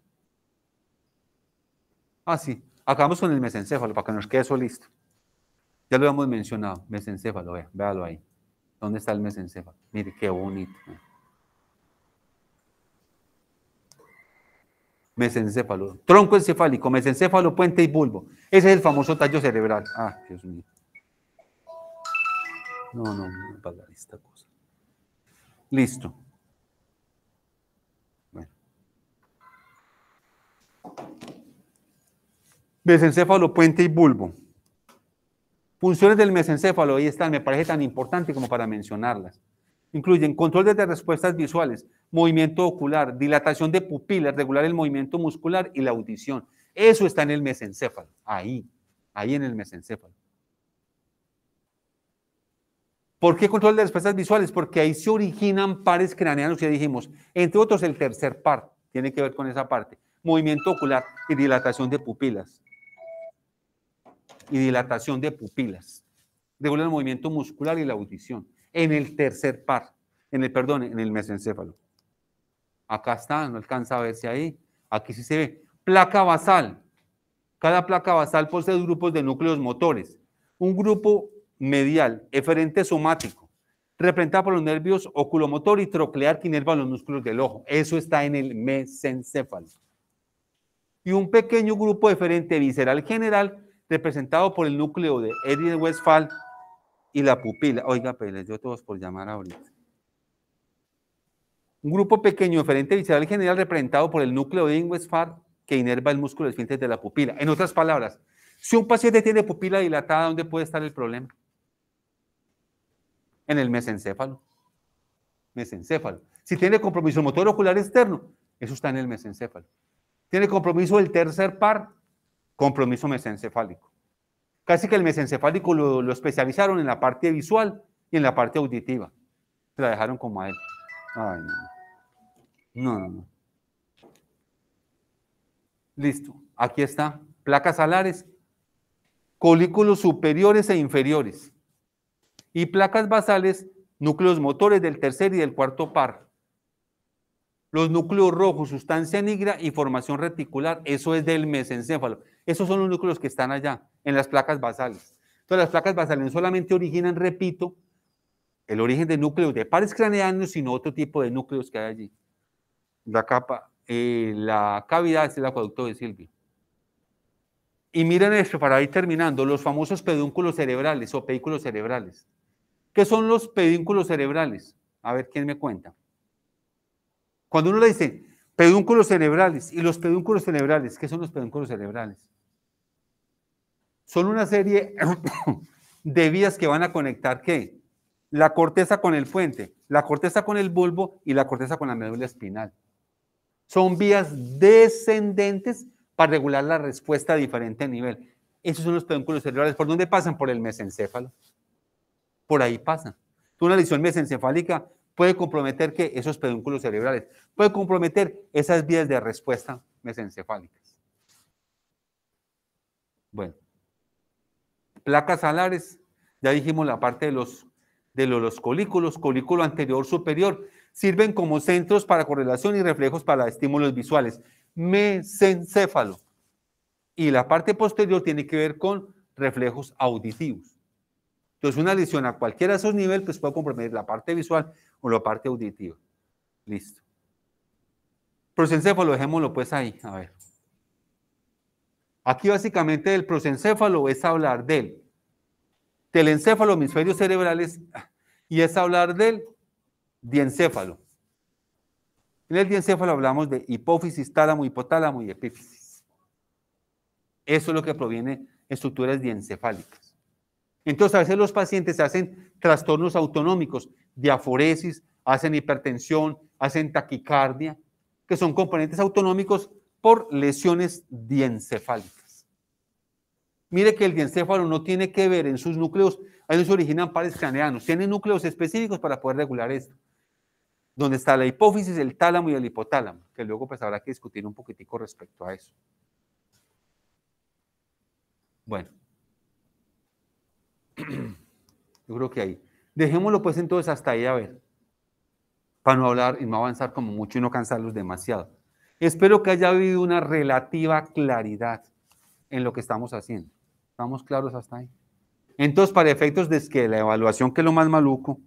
Ah, sí. Acabamos con el mesencéfalo para que nos quede eso listo. Ya lo hemos mencionado. Mesencéfalo, véalo ahí. ¿Dónde está el mesencéfalo? Mire, qué bonito. Mesencéfalo. Tronco encefálico, mesencéfalo, puente y bulbo. Ese es el famoso tallo cerebral. Ah, Dios mío. No para esta cosa. Listo. Bueno. Mesencéfalo, puente y bulbo. Funciones del mesencéfalo, ahí están, me parece tan importante como para mencionarlas. Incluyen control de respuestas visuales, movimiento ocular, dilatación de pupilas, regular el movimiento muscular y la audición. Eso está en el mesencéfalo, ahí en el mesencéfalo. ¿Por qué control de respuestas visuales? Porque ahí se originan pares craneanos, ya dijimos, entre otros el tercer par, tiene que ver con esa parte, movimiento ocular y dilatación de pupilas. Regula el movimiento muscular y la audición. En el tercer par, en el mesencéfalo. Acá está, no alcanza a verse ahí. Aquí sí se ve. Placa basal. Cada placa basal posee grupos de núcleos motores. Un grupo medial, eferente somático, representado por los nervios oculomotor y troclear que inervan los músculos del ojo. Eso está en el mesencéfalo. y un pequeño grupo deferente visceral general representado por el núcleo de Eden-Westphal y la pupila. Oiga, pues les dio todos por llamar ahorita. Un grupo pequeño deferente visceral general representado por el núcleo de Eden-Westphal que inerva el músculo esfínter de la pupila. En otras palabras, si un paciente tiene pupila dilatada, ¿dónde puede estar el problema? En el mesencéfalo. Mesencéfalo. Si tiene compromiso motor ocular externo, eso está en el mesencéfalo. Tiene compromiso del tercer par, compromiso mesencefálico. Casi que el mesencefálico lo especializaron en la parte visual y en la parte auditiva. Se la dejaron como a él. Ay, no. No. Listo. Aquí está. Placas alares, colículos superiores e inferiores. Y placas basales, núcleos motores del tercer y del cuarto par. Los núcleos rojos, sustancia negra y formación reticular, eso es del mesencéfalo. Esos son los núcleos que están allá, en las placas basales. Entonces, las placas basales no solamente originan, repito, el origen de núcleos de pares craneanos, sino otro tipo de núcleos que hay allí. La capa, la cavidad es el acueducto de Silvio. Y miren esto, para ir terminando, los famosos pedúnculos cerebrales o pedículos cerebrales. ¿Qué son los pedúnculos cerebrales? A ver, ¿quién me cuenta? Cuando uno le dice pedúnculos cerebrales y los pedúnculos cerebrales, ¿qué son los pedúnculos cerebrales? Son una serie de vías que van a conectar, ¿qué? La corteza con el puente, la corteza con el bulbo y la corteza con la médula espinal. Son vías descendentes para regular la respuesta a diferente nivel. Esos son los pedúnculos cerebrales. ¿Por dónde pasan? Por el mesencéfalo. Por ahí pasan. Una lesión mesencefálica puede comprometer que esos pedúnculos cerebrales, puede comprometer esas vías de respuesta mesencefálicas. Bueno, placas alares, ya dijimos la parte de los colículos, colículo anterior superior, sirven como centros para correlación y reflejos para estímulos visuales. Mesencéfalo. Y la parte posterior tiene que ver con reflejos auditivos. Entonces, una lesión a cualquiera de esos niveles pues puede comprometer la parte visual o la parte auditiva. Listo. Prosencéfalo, dejémoslo pues ahí, a ver. Aquí básicamente el prosencéfalo es hablar del telencéfalo, hemisferios cerebrales, y es hablar del diencéfalo. En el diencéfalo hablamos de hipófisis, tálamo, hipotálamo y epífisis. Eso es lo que proviene de estructuras diencefálicas. Entonces, a veces los pacientes hacen trastornos autonómicos, diaforesis, hacen hipertensión, hacen taquicardia, que son componentes autonómicos por lesiones diencefálicas. Mire que el diencéfalo no tiene que ver en sus núcleos, ahí no se originan pares craneanos, tienen núcleos específicos para poder regular esto. Donde está la hipófisis, el tálamo y el hipotálamo, que luego pues habrá que discutir un poquitico respecto a eso. Bueno. Yo creo que ahí. Dejémoslo pues entonces hasta ahí a ver, para no hablar y no avanzar como mucho y no cansarlos demasiado. Espero que haya habido una relativa claridad en lo que estamos haciendo. ¿Estamos claros hasta ahí? Entonces, para efectos de que la evaluación, que es lo más maluco,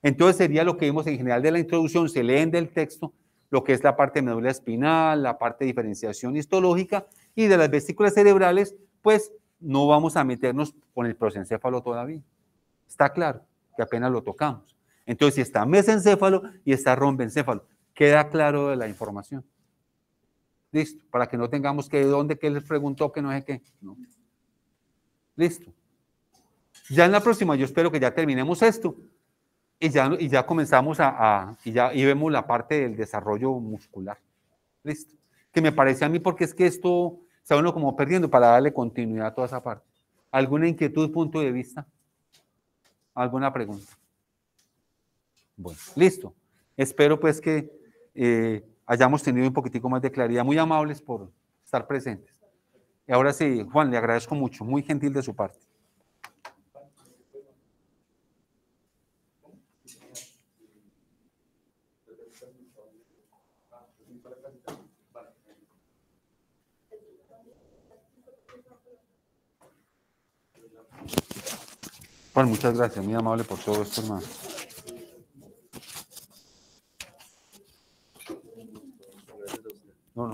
entonces sería lo que vimos en general de la introducción, se leen del texto, lo que es la parte de médula espinal, la parte de diferenciación histológica y de las vesículas cerebrales, pues no vamos a meternos con el prosencéfalo todavía. Está claro que apenas lo tocamos. Entonces, si está mesencéfalo y está rombencéfalo, queda claro de la información. Listo, para que no tengamos que de dónde, que les preguntó, que no sé qué. No. Listo. Ya en la próxima yo espero que ya terminemos esto y ya comenzamos y vemos la parte del desarrollo muscular. Listo. Que me parece a mí porque es que esto está uno como perdiendo para darle continuidad a toda esa parte. ¿Alguna inquietud, punto de vista? ¿Alguna pregunta? Bueno, listo. Espero pues que hayamos tenido un poquitico más de claridad. Muy amables por estar presentes. Y ahora sí, Juan, le agradezco mucho. Muy gentil de su parte. Juan, muchas gracias. Muy amable por todo esto, hermano. No.